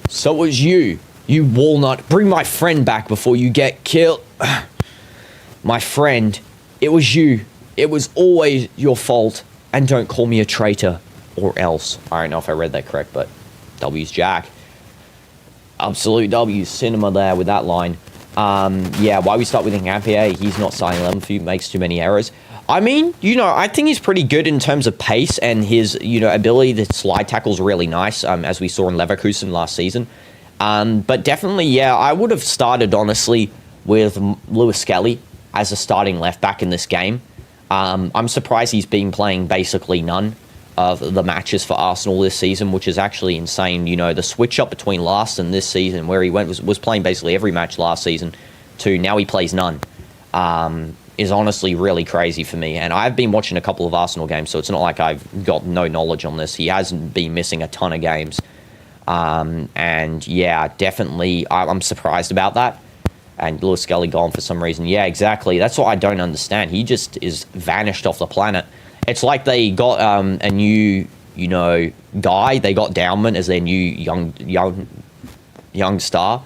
So it was you walnut. Bring my friend back before you get killed. My friend, it was you. It was always your fault. And don't call me a traitor, or else. I don't know if I read that correct, but W's Jack. Absolute W's cinema there with that line. Yeah, why we start with Ngampia? He's not starting 11 for you, makes too many errors. I mean, I think he's pretty good in terms of pace, and his, ability to slide tackle is really nice, as we saw in Leverkusen last season. But definitely, yeah, I would have started, honestly, with Lewis Skelly as a starting left back in this game. I'm surprised he's been playing basically none of the matches for Arsenal this season, which is actually insane. The switch up between last and this season, where he was playing basically every match last season, to now he plays none, is honestly really crazy for me. And I've been watching a couple of Arsenal games, so it's not like I've got no knowledge on this. He hasn't been missing a ton of games. And yeah, definitely, I'm surprised about that. And Lewis Skelly gone for some reason. Yeah, exactly. That's what I don't understand. He just is vanished off the planet. It's like they got a new, guy. They got Downman as their new young star.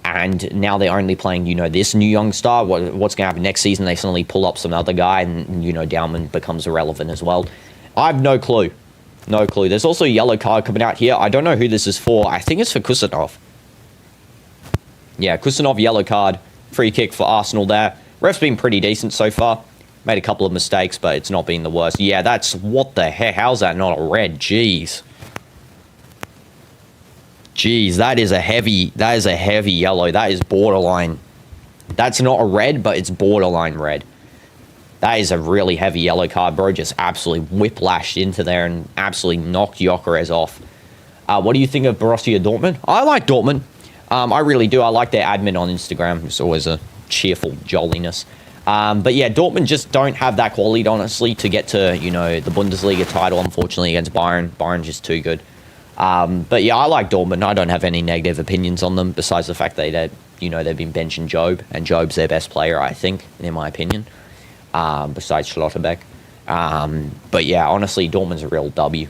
And now they're only playing, this new young star. What's going to happen next season? They suddenly pull up some other guy, and, Downman becomes irrelevant as well. I have no clue. No clue. There's also a yellow card coming out here. I don't know who this is for. I think it's for Kusanov. Yeah, Kusanov, yellow card. Free kick for Arsenal there. Ref's been pretty decent so far. Made a couple of mistakes, but it's not been the worst. Yeah, that's... What the heck? How's that not a red? Jeez. Jeez, that is a heavy yellow. That is borderline. That's not a red, but it's borderline red. That is a really heavy yellow card, bro. Just absolutely whiplashed into there and absolutely knocked Gyökeres off. What do you think of Borussia Dortmund? I like Dortmund. I really do. I like their admin on Instagram. It's always a cheerful jolliness. But yeah, Dortmund just don't have that quality, honestly, to get to, the Bundesliga title, unfortunately, against Bayern. Bayern's just too good. But yeah, I like Dortmund. I don't have any negative opinions on them, besides the fact that, they've been benching Job, and Job's their best player, I think, in my opinion, besides Schlotterbeck. But yeah, honestly, Dortmund's a real W.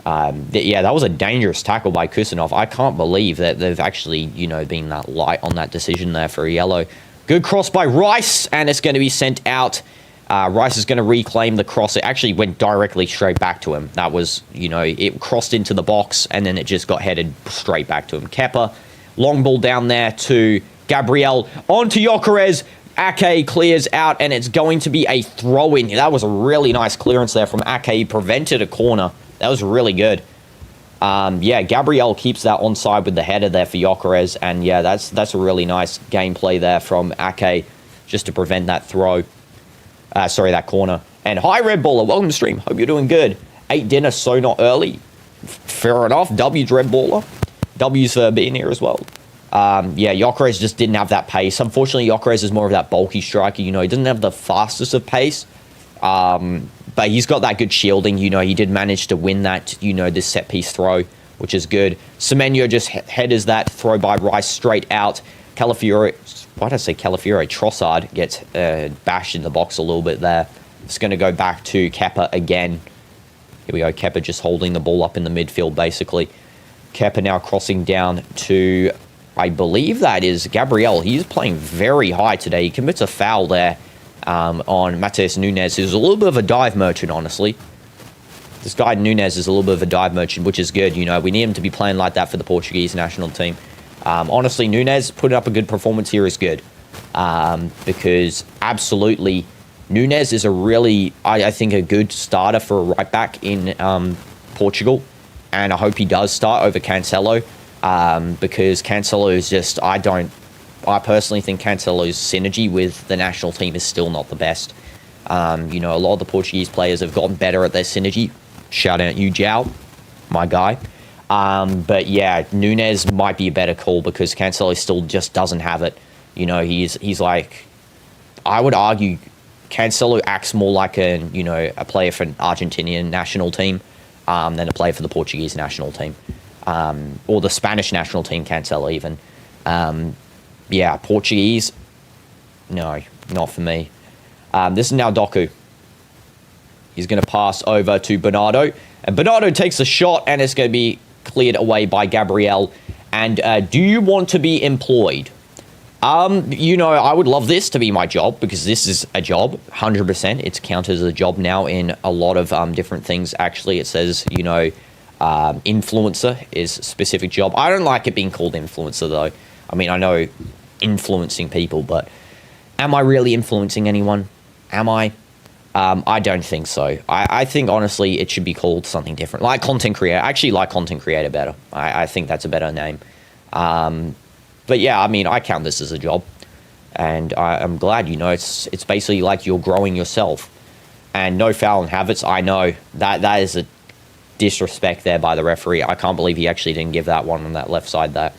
Yeah, that was a dangerous tackle by Kusanov. I can't believe that they've actually, been that light on that decision there for a yellow. Good cross by Rice, and it's going to be sent out. Rice is going to reclaim the cross. It actually went directly straight back to him. That was, it crossed into the box, and then it just got headed straight back to him. Kepa, long ball down there to Gabriel, on to Gyökeres. Ake clears out, and it's going to be a throw-in. That was a really nice clearance there from Ake. He prevented a corner. That was really good. Yeah, Gabriel keeps that onside with the header there for Gyökeres, and yeah, that's a really nice gameplay there from Ake, just to prevent that throw. That corner. And hi, Red Baller, welcome to stream. Hope you're doing good. Ate dinner so not early. Fair enough. W's, Red Baller. W's for being here as well. Yeah, Gyökeres just didn't have that pace. Unfortunately, Gyökeres is more of that bulky striker. He doesn't have the fastest of pace. But he's got that good shielding. He did manage to win that, this set-piece throw, which is good. Semenyo just headers that throw by Rice straight out. Calafiore, why did I say Calafiore? Trossard gets bashed in the box a little bit there. It's going to go back to Kepa again. Here we go. Kepa just holding the ball up in the midfield, basically. Kepa now crossing down to, I believe that is Gabriel. He's playing very high today. He commits a foul there. On Matheus Nunes, who's a little bit of a dive merchant, honestly. This guy Nunes is a little bit of a dive merchant, which is good. We need him to be playing like that for the Portuguese national team. Honestly, Nunes putting up a good performance here is good. Because absolutely, Nunes is a really, I think, a good starter for a right back in Portugal. And I hope he does start over Cancelo. Because Cancelo is just, I personally think Cancelo's synergy with the national team is still not the best. A lot of the Portuguese players have gotten better at their synergy. Shout out you, João, my guy. But yeah, Nunes might be a better call because Cancelo still just doesn't have it. He's like, I would argue Cancelo acts more like a player for an Argentinian national team than a player for the Portuguese national team. Or the Spanish national team, Cancelo even. Yeah, Portuguese, no, not for me. This is now Doku. He's going to pass over to Bernardo. And Bernardo takes a shot, and it's going to be cleared away by Gabriel. And do you want to be employed? I would love this to be my job, because this is a job, 100%. It's counted as a job now in a lot of different things. Actually, it says, influencer is a specific job. I don't like it being called influencer, though. I mean, I know influencing people, but am I really influencing anyone? Am I? I don't think so. I think, honestly, it should be called something different. Like content creator. I actually like content creator better. I think that's a better name. But yeah, I mean, I count this as a job. And I'm glad, it's basically like you're growing yourself. And no fouling habits, I know. That is a disrespect there by the referee. I can't believe he actually didn't give that one on that left side there.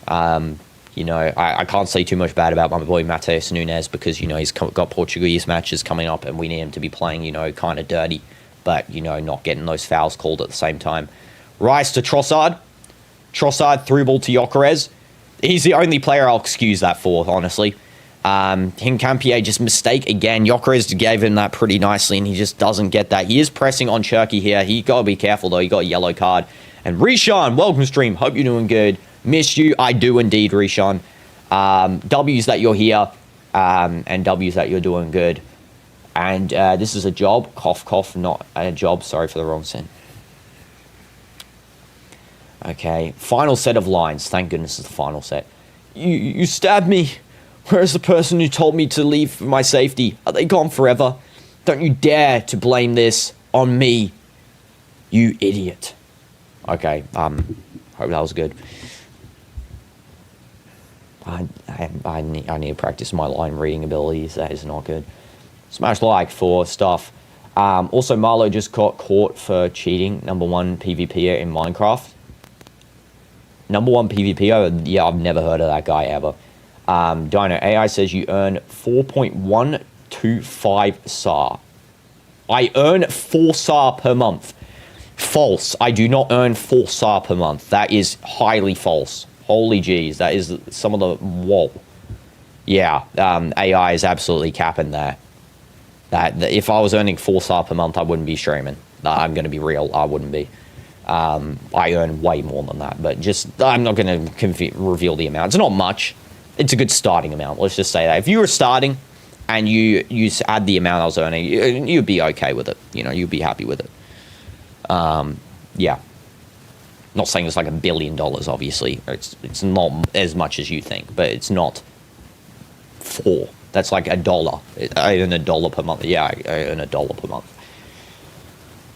I can't say too much bad about my boy Matheus Nunes because, he's got Portuguese matches coming up and we need him to be playing, kind of dirty, but, not getting those fouls called at the same time. Rice to Trossard. Trossard through ball to Gyökeres. He's the only player I'll excuse that for, honestly. Hincapie just mistake again. Gyökeres gave him that pretty nicely and he just doesn't get that. He is pressing on Cherky here. He got to be careful though. He got a yellow card. And Rishan, welcome stream. Hope you're doing good. Miss you. I do indeed, Rishan. W's that you're here, and W's that you're doing good. And this is a job. Cough, cough, not a job. Sorry for the wrong sin. Okay, final set of lines. Thank goodness it's the final set. You stabbed me. Where's the person who told me to leave for my safety? Are they gone forever? Don't you dare to blame this on me, you idiot. Okay, hope that was good. I need to practice my line reading abilities. That is not good. Smash like for stuff. Also, Marlo just got caught for cheating. #1 PvPer in Minecraft. #1 PvPer? Yeah, I've never heard of that guy ever. Dino AI says you earn 4.125 SAR. I earn 4 SAR per month. False. I do not earn 4 SAR per month. That is highly false. Holy jeez, that is some of the... Whoa. Yeah, AI is absolutely capping there. That if I was earning 4 SAR per month, I wouldn't be streaming. I'm going to be real, I wouldn't be. I earn way more than that, but I'm not going to reveal the amount. It's not much. It's a good starting amount, let's just say that. If you were starting and you add the amount I was earning, you'd be okay with it. You'd be happy with it. Yeah. Not saying it's like $1 billion, obviously. It's not as much as you think, but it's not 4. That's like $1. I earn $1 per month. Yeah, I earn $1 per month.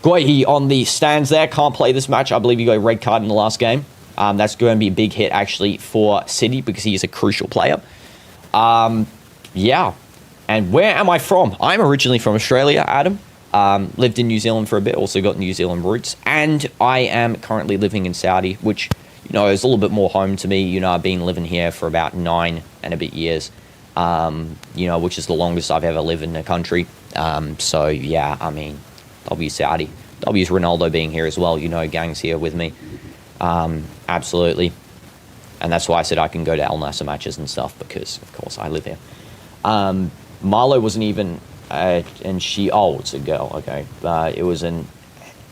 Guehi on the stands there. Can't play this match. I believe he got a red card in the last game. That's going to be a big hit, actually, for City because he is a crucial player. Yeah. And where am I from? I'm originally from Australia, Adam. Lived in New Zealand for a bit, also got New Zealand roots, and I am currently living in Saudi, which, is a little bit more home to me. I've been living here for about 9 and a bit years, which is the longest I've ever lived in the country. So, yeah, I mean, W Saudi. W's Ronaldo being here as well, gang's here with me. Absolutely. And that's why I said I can go to Al Nassr matches and stuff, because, of course, I live here. Marlo wasn't even... and she... Oh, it's a girl. Okay. It was an...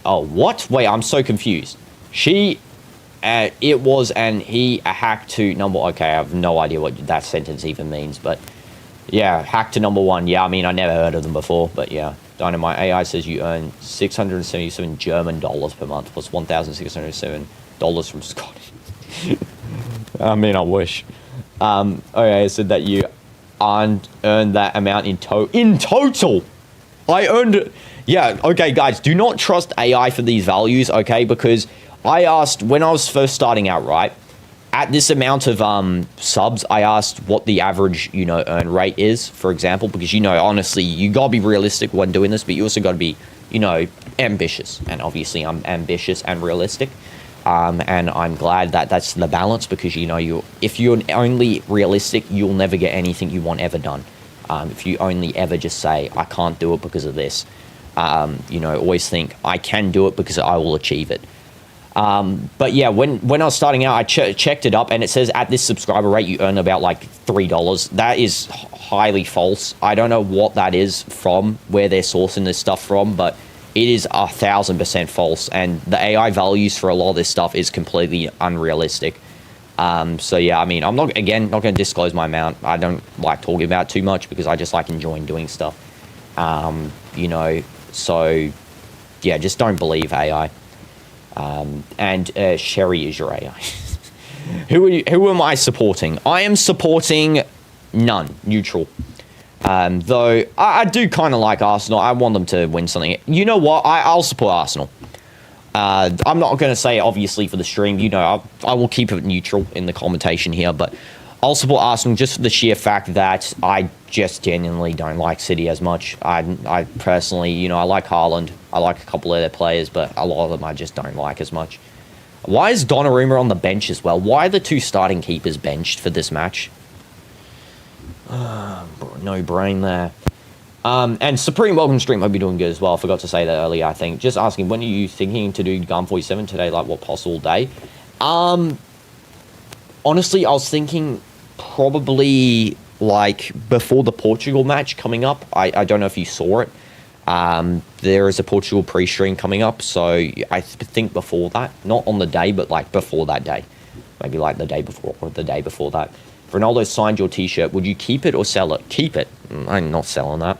Oh, what? Wait, I'm so confused. She... it was and he hacked to number... Okay, I have no idea what that sentence even means, but... Yeah, hacked to #1. Yeah, I mean, I never heard of them before, but yeah. Dynamite AI says you earn 677 German dollars per month, plus $1,607 from Scottish. I mean, I wish. Okay, it said that you... earned that amount in total. I earned it. Yeah, okay, guys, do not trust AI for these values, okay? Because I asked, when I was first starting out, right, at this amount of subs, I asked what the average, earn rate is, for example, because, honestly, you gotta be realistic when doing this, but you also gotta be, ambitious. And obviously, I'm ambitious and realistic. And I'm glad that that's the balance because, if you're only realistic, you'll never get anything you want ever done. If you only ever just say, I can't do it because of this, always think, I can do it because I will achieve it. But yeah, when I was starting out, I checked it up and it says at this subscriber rate, you earn about like $3. That is highly false. I don't know what that is from, where they're sourcing this stuff from, but it is 1,000% false. And the AI values for a lot of this stuff is completely unrealistic. So yeah, I mean, I'm not going to disclose my amount. I don't like talking about it too much because I just like enjoying doing stuff. So yeah, just don't believe AI. And Sherry is your AI. Who am I supporting? I am supporting none. Neutral. Though I do kind of like Arsenal. I want them to win something. You know what? I'll support Arsenal. I'm not going to say it, obviously, for the stream. You know, I will keep it neutral in the commentation here, but I'll support Arsenal just for the sheer fact that I just genuinely don't like City as much. I personally, you know, I like Haaland. I like a couple of their players, but a lot of them I just don't like as much. Why is Donnarumma on the bench as well? Why are the two starting keepers benched for this match? No brain there. And Supreme, welcome to stream. Hope you're doing good as well. I forgot to say that earlier, I think. Just asking, when are you thinking to do Gun 47 today? Like, what possible day? Honestly, I was thinking probably, like, before the Portugal match coming up. I don't know if you saw it. There is a Portugal pre-stream coming up, so I think before that. Not on the day, but, like, before that day. Maybe, like, the day before or the day before that. If Ronaldo signed your t-shirt, would you keep it or sell it? Keep it. I'm not selling that.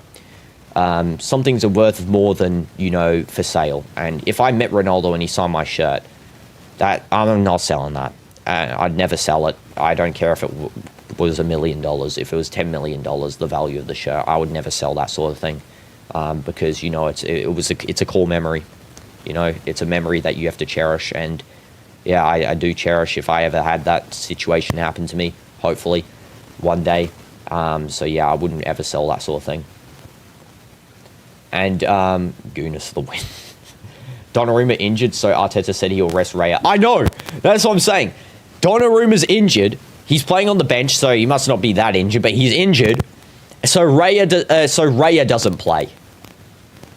Some things are worth more than, you know, for sale. And if I met Ronaldo and he signed my shirt, that I'm not selling that. I'd never sell it. I don't care if it was $1 million. If it was $10 million, the value of the shirt, I would never sell that sort of thing. Because, you know, it's a core memory. You know, it's a memory that you have to cherish. And, yeah, I do cherish if I ever had that situation happen to me, hopefully, one day. So, yeah, I wouldn't ever sell that sort of thing. And Gunas for the win. Donnarumma injured, so Arteta said he'll rest Raya. I know! That's what I'm saying. Donnarumma's injured. He's playing on the bench, so he must not be that injured, but he's injured. So Raya doesn't play.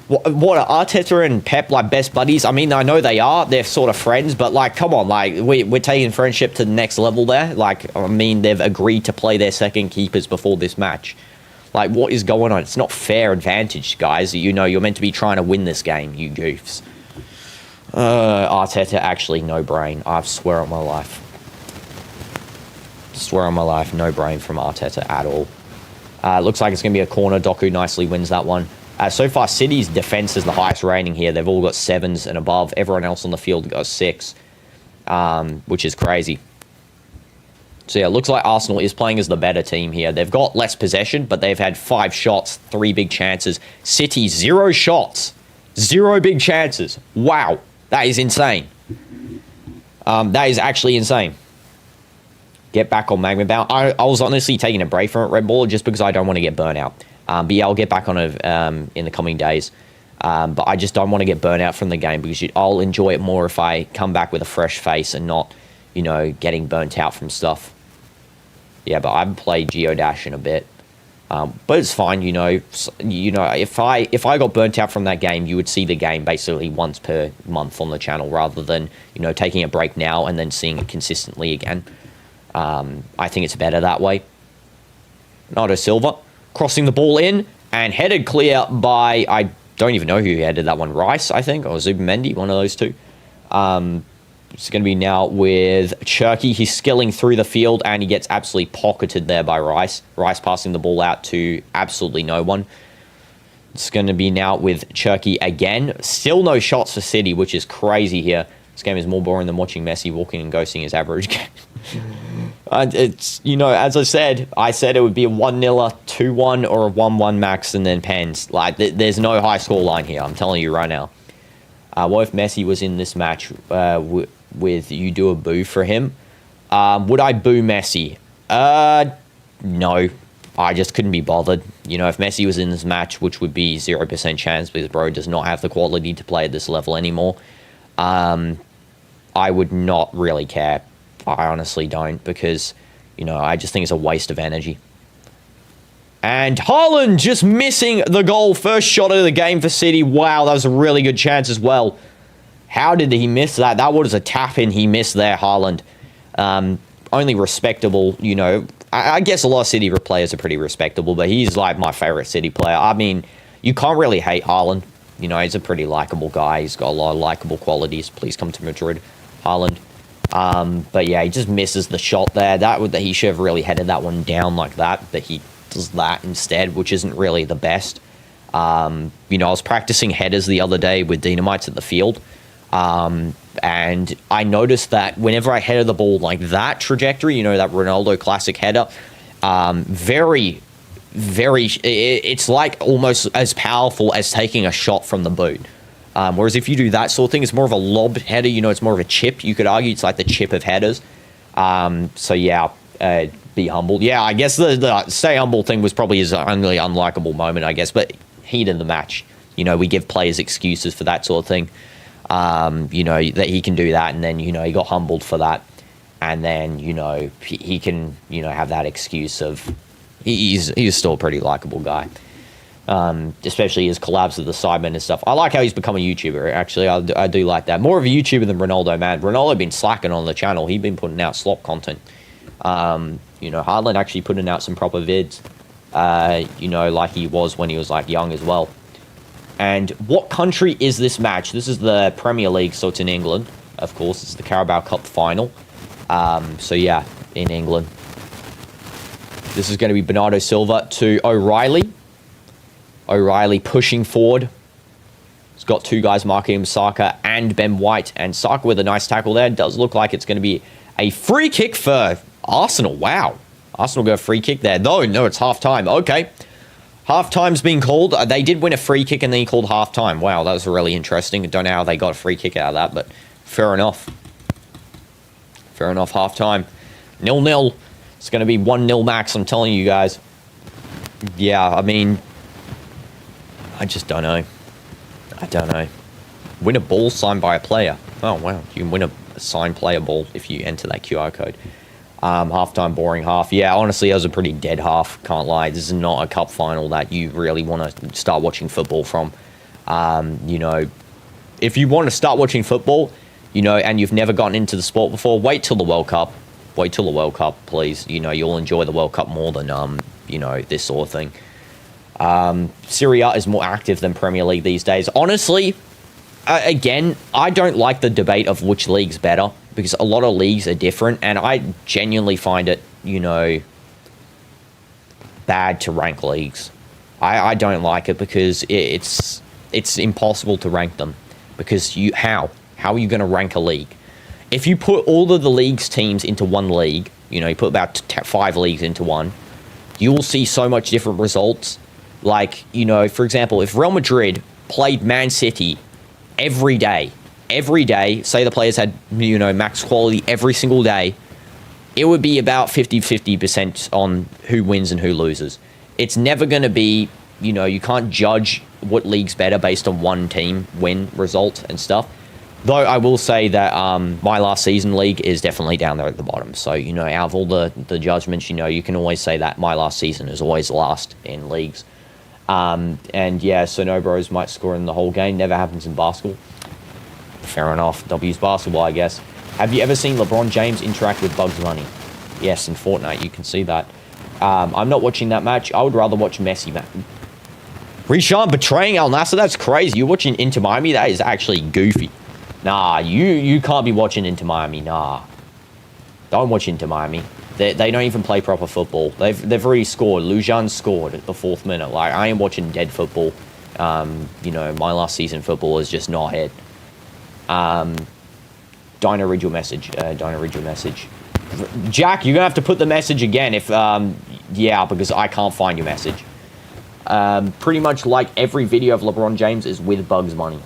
What are Arteta and Pep, like, best buddies? I mean, I know they are. They're sort of friends, but, like, come on. Like, we're taking friendship to the next level there. Like, I mean, they've agreed to play their second keepers before this match. Like, what is going on? It's not fair advantage, guys. You know, you're meant to be trying to win this game, you goofs. Arteta, actually, no brain. I swear on my life. Swear on my life, no brain from Arteta at all. Looks like it's going to be a corner. Doku nicely wins that one. So far, City's defense is the highest rating here. They've all got 7s and above. Everyone else on the field got 6, which is crazy. So, yeah, it looks like Arsenal is playing as the better team here. They've got less possession, but they've had 5 shots, 3 big chances. City, 0 shots, 0 big chances. Wow, that is insane. That is actually insane. Get back on Magma Bow. I was honestly taking a break from it, Red Bull, just because I don't want to get burnt out. But, yeah, I'll get back on it in the coming days. But I just don't want to get burnt out from the game because I'll enjoy it more if I come back with a fresh face and not, you know, getting burnt out from stuff. Yeah, but I haven't played Geodash in a bit. But it's fine, you know. If I got burnt out from that game, you would see the game basically once per month on the channel rather than, you know, taking a break now and then seeing it consistently again. I think it's better that way. Bernardo Silva crossing the ball in and headed clear by, I don't even know who headed that one, Rice, I think, or Zubimendi, one of those two. It's going to be now with Cherky. He's skilling through the field, and he gets absolutely pocketed there by Rice. Rice passing the ball out to absolutely no one. It's going to be now with Cherky again. Still no shots for City, which is crazy here. This game is more boring than watching Messi walking and ghosting his average game. It's, you know, as I said it would be a 1-0, 2-1, or a 1-1 max, and then pens. Like, there's no high score line here, I'm telling you right now. What if Messi was in this match with you do a boo for him? Would I boo Messi? No. I just couldn't be bothered. You know, if Messi was in this match, which would be 0% chance because bro does not have the quality to play at this level anymore, I would not really care. I honestly don't because, you know, I just think it's a waste of energy. And Haaland just missing the goal. First shot of the game for City. Wow, that was a really good chance as well. How did he miss that? That was a tap-in he missed there, Haaland. Only respectable, you know. I guess a lot of City players are pretty respectable, but he's like my favorite City player. I mean, you can't really hate Haaland. You know, he's a pretty likable guy. He's got a lot of likable qualities. Please come to Madrid, Haaland. But yeah, he just misses the shot there. He should have really headed that one down like that, but he does that instead, which isn't really the best. You know, I was practicing headers the other day with Dynamites at the field. And I noticed that whenever I headed the ball like that trajectory, you know, that Ronaldo classic header, very, it's like almost as powerful as taking a shot from the boot. Whereas if you do that sort of thing, it's more of a lob header, you know, it's more of a chip. You could argue it's like the chip of headers. So yeah, be humble. Yeah, I guess the stay humble thing was probably his only unlikable moment, I guess, but heat in the match. You know, we give players excuses for that sort of thing. You know, that he can do that, and then, you know, he got humbled for that. And then, you know, he can, you know, have that excuse of he's still a pretty likable guy. Especially his collabs with the Sidemen and stuff. I like how he's become a YouTuber, actually. I do like that. More of a YouTuber than Ronaldo, man. Ronaldo been slacking on the channel. He's been putting out slop content. You know, Haaland actually putting out some proper vids. You know, like he was when he was, like, young as well. And what country is this match? This is the Premier League, so it's in England. Of course, it's the Carabao Cup final. So, yeah, in England. This is going to be Bernardo Silva to O'Reilly. O'Reilly pushing forward. He's got two guys marking him, Saka and Ben White. And Saka with a nice tackle there. Does look like it's going to be a free kick for Arsenal. Wow. Arsenal got a free kick there. No, it's half-time. Okay. Half-time's been called. They did win a free kick and then he called half-time. Wow, that was really interesting. I don't know how they got a free kick out of that, but fair enough. Fair enough, half-time. 0-0. It's going to be 1-0 max, I'm telling you guys. Yeah, I mean, I just don't know. I don't know. Win a ball signed by a player. Oh, wow. You can win a signed player ball if you enter that QR code. Half-time, boring half. Yeah, honestly, that was a pretty dead half. Can't lie. This is not a cup final that you really want to start watching football from. You know, if you want to start watching football, you know, and you've never gotten into the sport before, wait till the World Cup. Wait till the World Cup, please. You know, you'll enjoy the World Cup more than, you know, this sort of thing. Serie A is more active than Premier League these days. Honestly, again, I don't like the debate of which league's better, because a lot of leagues are different, and I genuinely find it, you know, bad to rank leagues. I don't like it because it's impossible to rank them, because how are you going to rank a league? If you put all of the league's teams into one league, you know, you put about 5 leagues into one, you will see so much different results. Like, you know, for example, if Real Madrid played Man City every day, say the players had, you know, max quality every single day, it would be about 50-50% on who wins and who loses. It's never going to be, you know, you can't judge what league's better based on one team win result and stuff. Though I will say that my last season league is definitely down there at the bottom. So, you know, out of all the judgments, you know, you can always say that my last season is always last in leagues. And yeah, so no bros might score in the whole game. Never happens in basketball. Fair enough. W's basketball, I guess. Have you ever seen LeBron James interact with Bugs Bunny? Yes, in Fortnite, you can see that. I'm not watching that match. I would rather watch Messi, man. Rishan betraying Al Nassr? That's crazy. You're watching Inter Miami? That is actually goofy. Nah, you can't be watching Inter Miami. Nah. Don't watch Inter Miami. They don't even play proper football. They've already scored. Lujan scored at the 4th minute. Like, I am watching dead football. You know, my last season football is just not it. Dino, read your message. Dino, read your message. Jack, you're going to have to put the message again if, yeah, because I can't find your message. Pretty much like every video of LeBron James is with Bugs Bunny.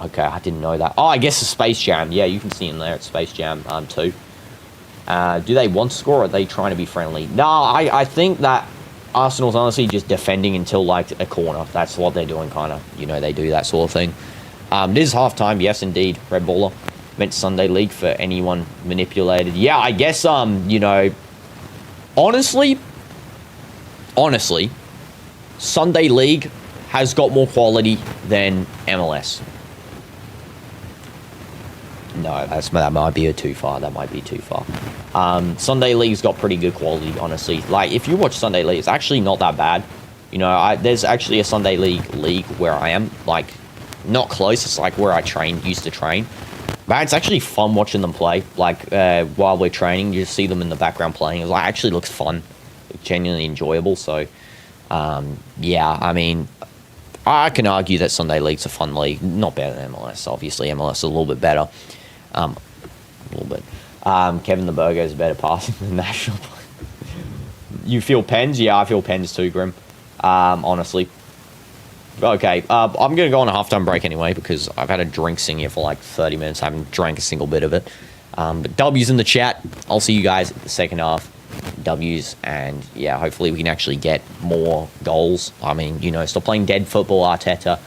Okay, I didn't know that. Oh, I guess it's Space Jam. Yeah, you can see him there at Space Jam 2. Do they want to score, or are they trying to be friendly? No, I think that Arsenal's honestly just defending until, like, a corner. That's what they're doing, kind of. You know, they do that sort of thing. This is halftime. Yes, indeed. Red Baller. Meant Sunday League for anyone manipulated. Yeah, I guess, you know, honestly, Sunday League has got more quality than MLS. No, that might be too far. That might be too far. Sunday League's got pretty good quality, honestly. Like, if you watch Sunday League, it's actually not that bad. You know, there's actually a Sunday League where I am. Like, not close. It's like where I used to train. But it's actually fun watching them play. Like, while we're training, you just see them in the background playing. It actually looks fun. Genuinely enjoyable. So, yeah, I mean, I can argue that Sunday League's a fun league. Not better than MLS, obviously. MLS is a little bit better. A little bit. Kevin the Burger is better passing than National. You feel Pens? Yeah, I feel Pens too, Grim. Honestly. Okay, I'm going to go on a halftime break anyway because I've had a drink sitting here for like 30 minutes. I haven't drank a single bit of it. But W's in the chat. I'll see you guys at the second half. W's, and yeah, hopefully we can actually get more goals. I mean, you know, stop playing dead football, Arteta.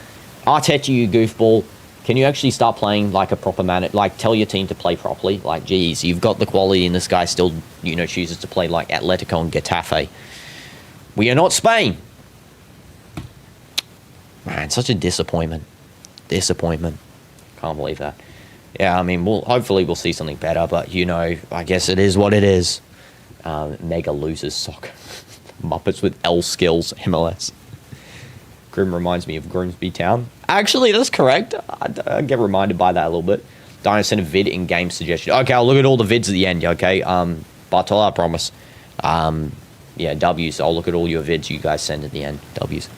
Arteta, you goofball. Can you actually start playing like a proper man? Like, tell your team to play properly. Like, geez, you've got the quality, and this guy still, you know, chooses to play like Atletico and Getafe. We are not Spain. Man, such a disappointment. Disappointment. Can't believe that. Yeah, I mean, hopefully we'll see something better, but, you know, I guess it is what it is. Mega losers soccer. Muppets with L skills, MLS. Grim reminds me of Grimsby Town. Actually, that's correct. I get reminded by that a little bit. Dino sent a vid in game suggestion. Okay, I'll look at all the vids at the end, okay? Bartola, I promise. Yeah, W's. I'll look at all your vids you guys send at the end. W's.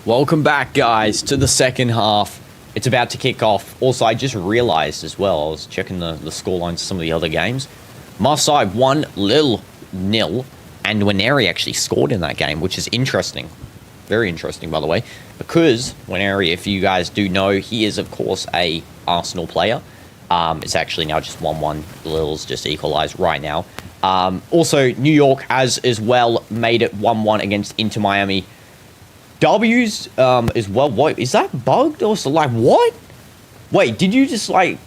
Welcome back, guys, to the second half. It's about to kick off. Also, I just realized as well, I was checking the scorelines of some of the other games. Marseille 1-0, and Waneri actually scored in that game, which is interesting. Very interesting, by the way, because Waneri, if you guys do know, he is, of course, a Arsenal player. It's actually now just 1-1. Lille's just equalized right now. Also, New York has as well made it 1-1 against Inter Miami. W's as well. What is that bugged or so? Like what? Wait, did you just like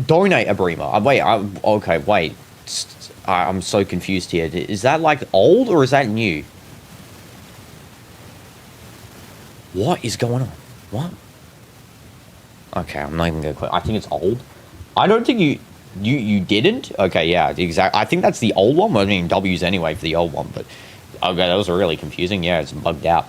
donate a Bremer? Wait, okay, wait. I'm so confused here. Is that like old or is that new? What is going on? What? Okay, I'm not even gonna quit. I think it's old. I don't think you didn't. Okay, yeah, exactly. I think that's the old one. I mean, W's anyway for the old one, but okay, that was really confusing. Yeah, it's bugged out.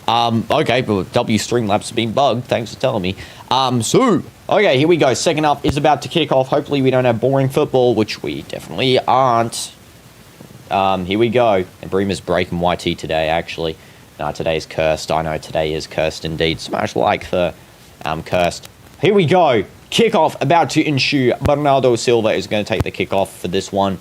Okay, but W Streamlabs have been bugged. Thanks for telling me. Okay, here we go. Second half is about to kick off. Hopefully we don't have boring football, which we definitely aren't. Here we go. And Bremer's breaking YT today, actually. Today is cursed. I know today is cursed indeed. Smash like for cursed. Here we go. Kickoff about to ensue. Bernardo Silva is going to take the kickoff for this one.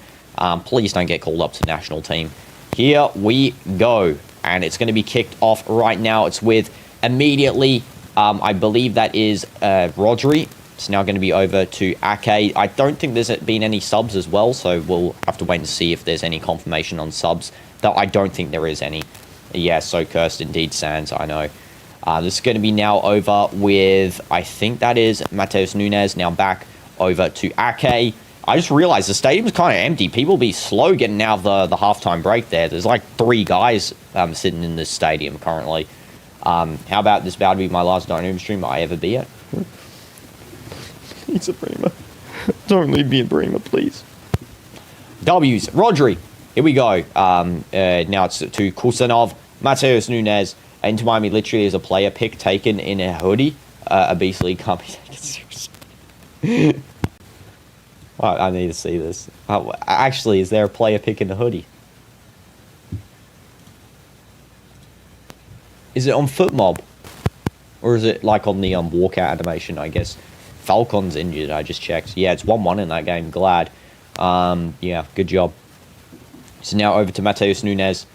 Please don't get called up to national team. Here we go. And it's going to be kicked off right now. It's with immediately, I believe that is Rodri. It's now going to be over to Ake. I don't think there's been any subs as well, so we'll have to wait and see if there's any confirmation on subs. Though I don't think there is any. Yeah, so cursed indeed, Sans, I know. This is going to be now over with, I think that is Mateus Nunes, now back over to Ake. I just realized the stadium's kind of empty. People be slow getting out of the halftime break there. There's like 3 guys sitting in this stadium currently. How about this about to be my last DinoDoomz stream I ever be at? He's a Bremer. Don't leave me in Bremer, please. W's. Rodri. Here we go. Now it's to Kusanov. Mateus Nunes. Inter Miami literally is a player pick taken in a hoodie. A beastly can't be taken seriously. I need to see this. Actually, is there a player pick in the hoodie? Is it on FootMob? Or is it like on the walkout animation, I guess? Falcon's injured, I just checked. Yeah, it's 1-1 in that game. Glad. Yeah, good job. So now over to Mateus Nunes.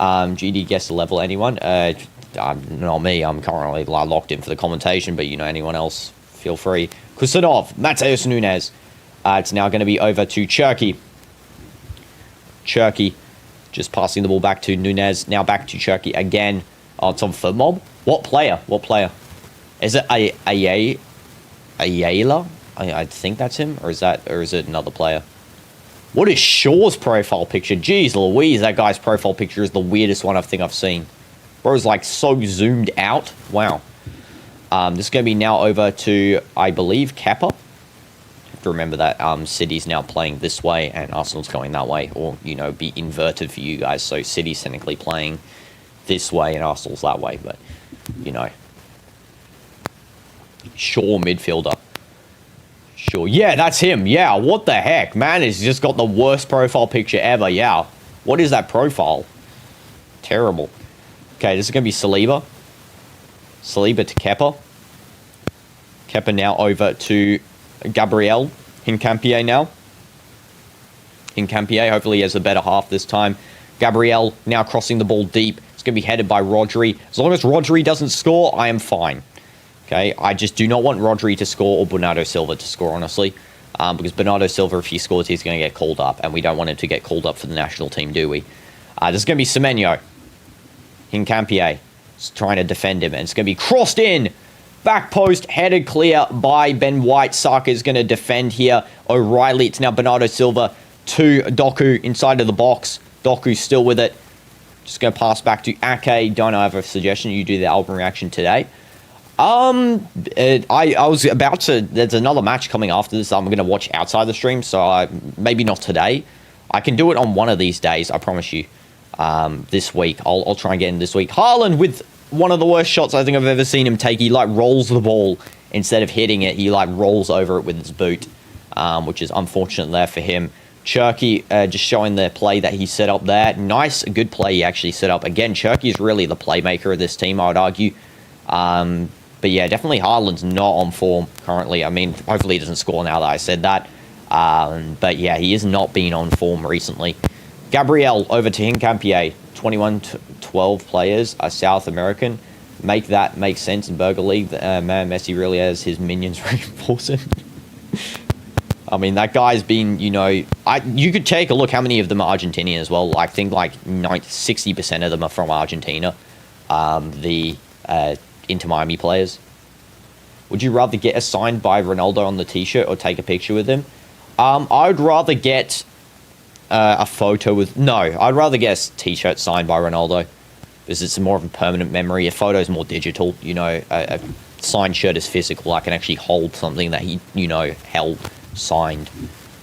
GD guess the level, anyone? Not me. I'm currently locked in for the commentation, but you know, anyone else, feel free. Kusanov, Mateus Nunes. It's now going to be over to Cherky. Cherky just passing the ball back to Nunes. Now back to Cherky again. Oh, it's on FootMob. What player? What player? Is it Ayala? I think that's him, or is it another player? What is Shaw's profile picture? Jeez Louise, that guy's profile picture is the weirdest one I think I've seen. Bro's like so zoomed out. Wow. This is going to be now over to, I believe, Kappa. To remember that City's now playing this way and Arsenal's going that way, or you know, be inverted for you guys. So City's technically playing this way and Arsenal's that way, but you know, Shaw midfielder. Sure, yeah, that's him. Yeah, what the heck, man? He's just got the worst profile picture ever. Yeah, what is that profile? Terrible. Okay, this is gonna be Saliba. Saliba to Kepa. Kepa now over to Gabriel Hincampié now. Hincampié, hopefully he has a better half this time. Gabriel now crossing the ball deep. It's going to be headed by Rodri. As long as Rodri doesn't score, I am fine. Okay, I just do not want Rodri to score or Bernardo Silva to score, honestly. Because Bernardo Silva, if he scores, he's going to get called up. And we don't want him to get called up for the national team, do we? This is going to be Semenyo. Hincampié is trying to defend him. And it's going to be crossed in. Back post, headed clear by Ben White. Saka is going to defend here. O'Reilly, it's now Bernardo Silva to Doku inside of the box. Doku's still with it. Just going to pass back to Ake. Don't I have a suggestion? You do the album reaction today. I was about to... There's another match coming after this I'm going to watch outside the stream, so maybe not today. I can do it on one of these days, I promise you. This week. I'll try and get in this week. Haaland with one of the worst shots I think I've ever seen him take. He like rolls the ball instead of hitting it. He like rolls over it with his boot, which is unfortunate there for him. Cherky just showing the play that he set up there. Nice, good play he actually set up. Again, Cherky is really the playmaker of this team, I would argue. But yeah, definitely Haaland's not on form currently. I mean, hopefully he doesn't score now that I said that. But yeah, he has not been on form recently. Gabriel over to Hincapie. 21-12 players are South American. Make that make sense in Burger League. Man, Messi really has his minions reinforcing. I mean, that guy's been, you could take a look how many of them are Argentinian as well. I think like 60% of them are from Argentina. The Inter Miami players. Would you rather get signed by Ronaldo on the t-shirt or take a picture with him? I would rather get a photo with... No, I'd rather get a t-shirt signed by Ronaldo because it's more of a permanent memory. A photo is more digital. A signed shirt is physical. I can actually hold something that he, held signed.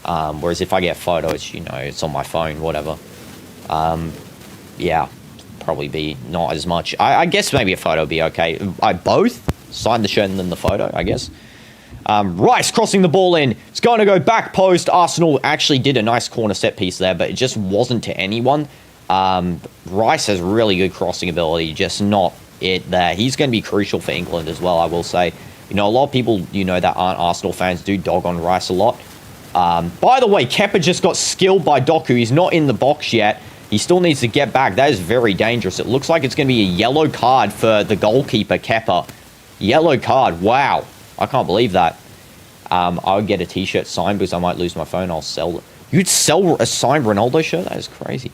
Whereas if I get a photo, it's, it's on my phone, whatever. Yeah, probably be not as much. I guess maybe a photo would be okay. I both sign the shirt and then the photo, I guess. Rice crossing the ball in. It's going to go back post. Arsenal actually did a nice corner set piece there, but it just wasn't to anyone. Rice has really good crossing ability, just not it there. He's going to be crucial for England as well, I will say. A lot of people, that aren't Arsenal fans do dog on Rice a lot. By the way, Kepa just got skilled by Doku. He's not in the box yet. He still needs to get back. That is very dangerous. It looks like it's going to be a yellow card for the goalkeeper, Kepa. Yellow card. Wow. I can't believe that. I would get a t-shirt signed because I might lose my phone. I'll sell it. You'd sell a signed Ronaldo shirt? That is crazy.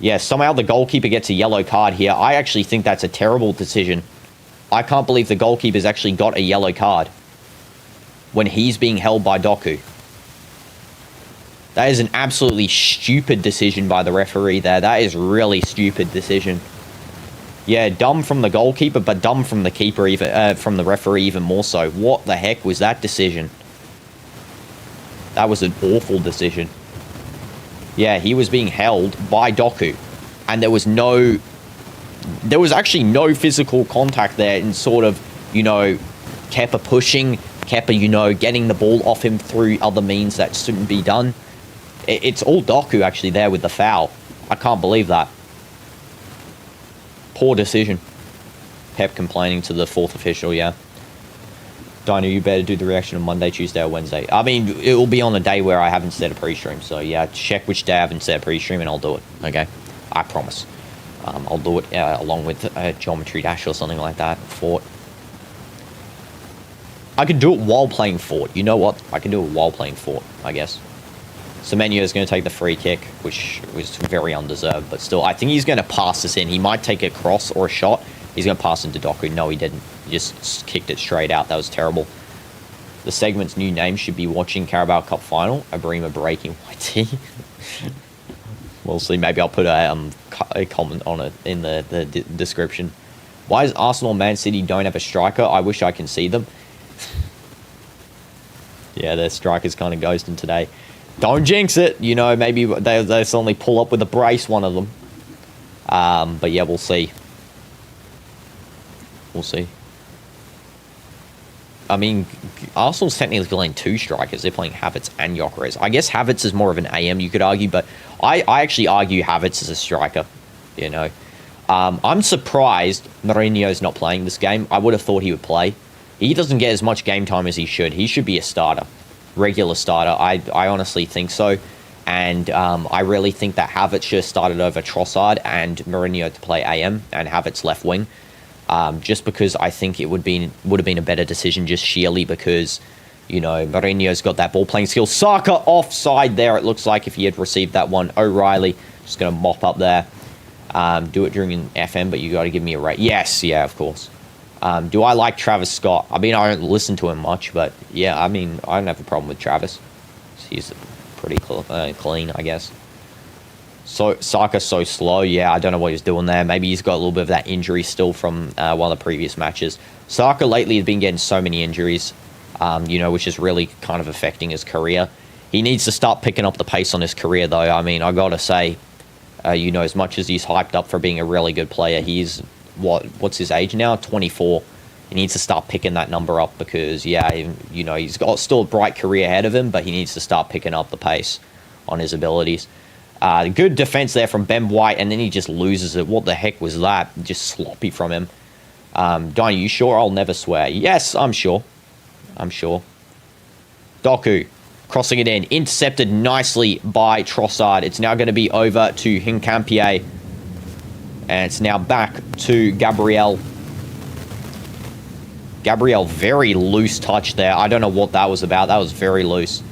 Yeah, somehow the goalkeeper gets a yellow card here. I actually think that's a terrible decision. I can't believe the goalkeeper's actually got a yellow card when he's being held by Doku. That is an absolutely stupid decision by the referee there. That is really stupid decision. Yeah, dumb from the goalkeeper, but dumb from the keeper, even from the referee even more so. What the heck was that decision? That was an awful decision. Yeah, he was being held by Doku, and there was actually no physical contact there in sort of, Kepa pushing, Kepa, getting the ball off him through other means that shouldn't be done. It's all Doku actually there with the foul. I can't believe that. Poor decision. Pep complaining to the fourth official, yeah. Dino, you better do the reaction on Monday, Tuesday, or Wednesday. I mean, it will be on a day where I haven't set a pre-stream. So, yeah, check which day I haven't set a pre-stream and I'll do it, okay? I promise. I'll do it along with Geometry Dash or something like that. Fort. I could do it while playing Fort. You know what? I can do it while playing Fort, I guess. Semenyo is going to take the free kick, which was very undeserved. But still, I think he's going to pass this in. He might take a cross or a shot. He's going to pass into Doku. No, he didn't. He just kicked it straight out. That was terrible. The segment's new name should be Watching Carabao Cup Final. Abrima Breaking YT. We'll see. Maybe I'll put a comment on it in the description. Why is Arsenal and Man City don't have a striker? I wish I can see them. Yeah, their striker's kind of ghosting today. Don't jinx it. Maybe they suddenly pull up with a brace, one of them. But yeah, we'll see. We'll see. I mean, Arsenal's technically playing two strikers. They're playing Havertz and Gyökeres. I guess Havertz is more of an AM, you could argue, but I actually argue Havertz is a striker, I'm surprised Mourinho's not playing this game. I would have thought he would play. He doesn't get as much game time as he should. He should be a starter. Regular starter. I honestly think so. And I really think that Havertz should have started over Trossard and Mourinho to play AM and Havertz left wing. Just because I think it would have been a better decision just sheerly because, Mourinho's got that ball playing skill. Saka offside there, it looks like, if he had received that one. O'Reilly just going to mop up there. Do it during an FM, but you got to give me a rate. Yes, yeah, of course. Do I like Travis Scott? I mean, I don't listen to him much, but yeah, I mean, I don't have a problem with Travis. He's pretty clean, I guess. So Saka's so slow. Yeah, I don't know what he's doing there. Maybe he's got a little bit of that injury still from one of the previous matches. Saka lately has been getting so many injuries, which is really kind of affecting his career. He needs to start picking up the pace on his career, though. I mean, I got to say, as much as he's hyped up for being a really good player, he's, what's his age now? 24. He needs to start picking that number up because, he's got still a bright career ahead of him, but he needs to start picking up the pace on his abilities. Good defense there from Ben White, and then he just loses it. What the heck was that? Just sloppy from him. Dino, you sure? I'll never swear. Yes, I'm sure. I'm sure. Doku crossing it in. Intercepted nicely by Trossard. It's now going to be over to Hincapie. And it's now back to Gabriel. Gabriel, very loose touch there. I don't know what that was about. That was very loose.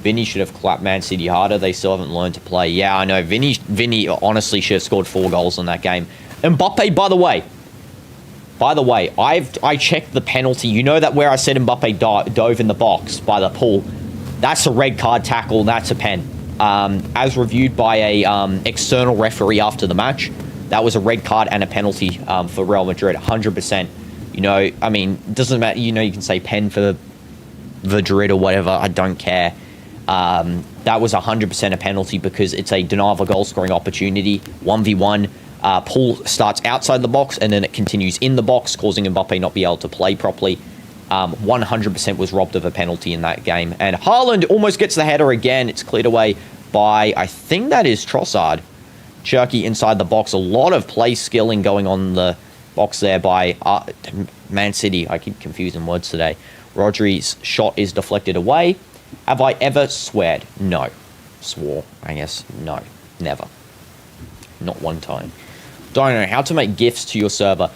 Vinny should have clapped Man City harder. They still haven't learned to play. Yeah, I know. Vinny honestly should have scored 4 goals in that game. Mbappe, by the way, I checked the penalty. You know that where I said Mbappe dove in the box by the pool? That's a red card tackle. That's a pen. As reviewed by a external referee after the match, that was a red card and a penalty for Real Madrid, 100%. You know, I mean, doesn't matter. You know, you can say pen for Madrid or whatever. I don't care. That was 100% a penalty because it's a denial of a goal-scoring opportunity. 1v1. Paul starts outside the box and then it continues in the box, causing Mbappe not be able to play properly. 100% was robbed of a penalty in that game. And Haaland almost gets the header again. It's cleared away by, I think that is Trossard. Cherky inside the box. A lot of play skilling going on in the box there by Man City. I keep confusing words today. Rodri's shot is deflected away. Have I ever sweared? No. Swore, I guess. No. Never. Not one time. Don't know how to make GIFs to your server.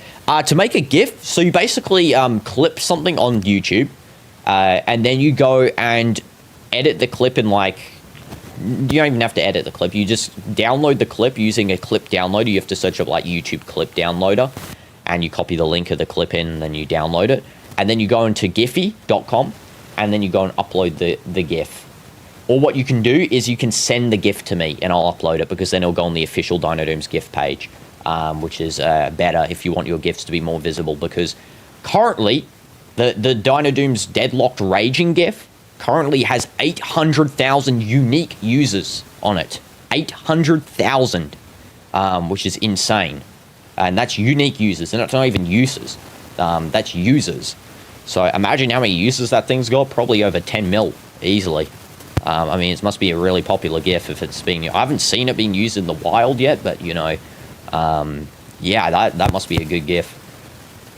To make a GIF, so you basically clip something on YouTube, and then you go and edit the clip in like, you don't even have to edit the clip. You just download the clip using a clip downloader. You have to search up like YouTube clip downloader, and you copy the link of the clip in, and then you download it. And then you go into Giphy.com, and then you go and upload the GIF. Or what you can do is you can send the GIF to me, and I'll upload it, because then it'll go on the official DinoDoomz GIF page, which is better if you want your GIFs to be more visible, because currently, the DinoDoomz Deadlocked Raging GIF currently has 800,000 unique users on it. 800,000, which is insane. And that's unique users, and it's not even users. That's users. So imagine how many users that thing's got. Probably over 10 mil, easily. I mean, it must be a really popular GIF if it's being... I haven't seen it being used in the wild yet, but, you know... yeah, that must be a good GIF.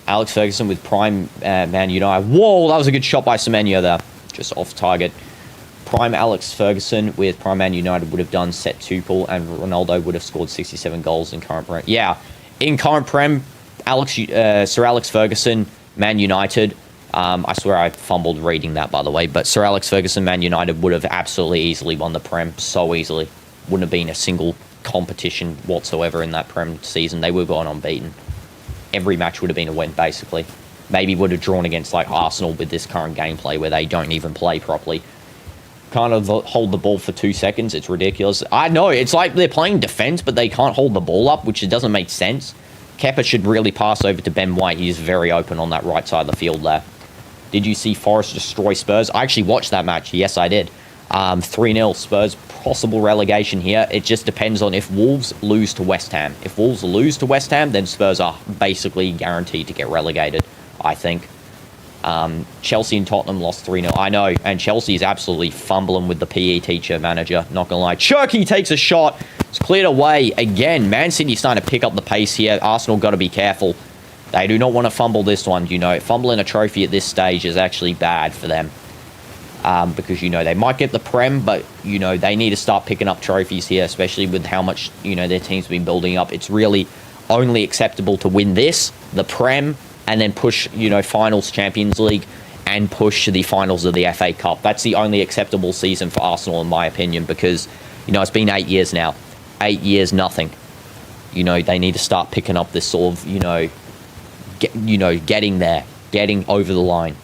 Alex Ferguson with Prime Man United. Whoa, that was a good shot by Semenyo there. Just off target. Prime Alex Ferguson with Prime Man United would have done set tuple, and Ronaldo would have scored 67 goals in current Prem. Yeah, in current Prem, Sir Alex Ferguson, Man United... I swear I fumbled reading that, by the way, but Sir Alex Ferguson, Man United would have absolutely easily won the Prem, so easily. Wouldn't have been a single competition whatsoever in that Prem season. They would have gone unbeaten. Every match would have been a win, basically. Maybe would have drawn against, like, Arsenal with this current gameplay where they don't even play properly. Kind of hold the ball for 2 seconds. It's ridiculous. I know, it's like they're playing defense, but they can't hold the ball up, which doesn't make sense. Kepa should really pass over to Ben White. He is very open on that right side of the field there. Did you see Forest destroy Spurs? I actually watched that match. Yes, I did. 3-0 Spurs. Possible relegation here. It just depends on if Wolves lose to West Ham. If Wolves lose to West Ham, then Spurs are basically guaranteed to get relegated, I think. Chelsea and Tottenham lost 3-0. I know. And Chelsea is absolutely fumbling with the PE teacher manager. Not going to lie. Cherky takes a shot. It's cleared away again. Man City starting to pick up the pace here. Arsenal got to be careful. They do not want to fumble this one, you know. Fumbling a trophy at this stage is actually bad for them. Because, you know, they might get the Prem, but, you know, they need to start picking up trophies here, especially with how much, you know, their team's been building up. It's really only acceptable to win this, the Prem, and then push, you know, finals Champions League and push the finals of the FA Cup. That's the only acceptable season for Arsenal, in my opinion, because, you know, it's been 8 years now. 8 years, nothing. You know, they need to start picking up this sort of, you know... getting there, getting over the line.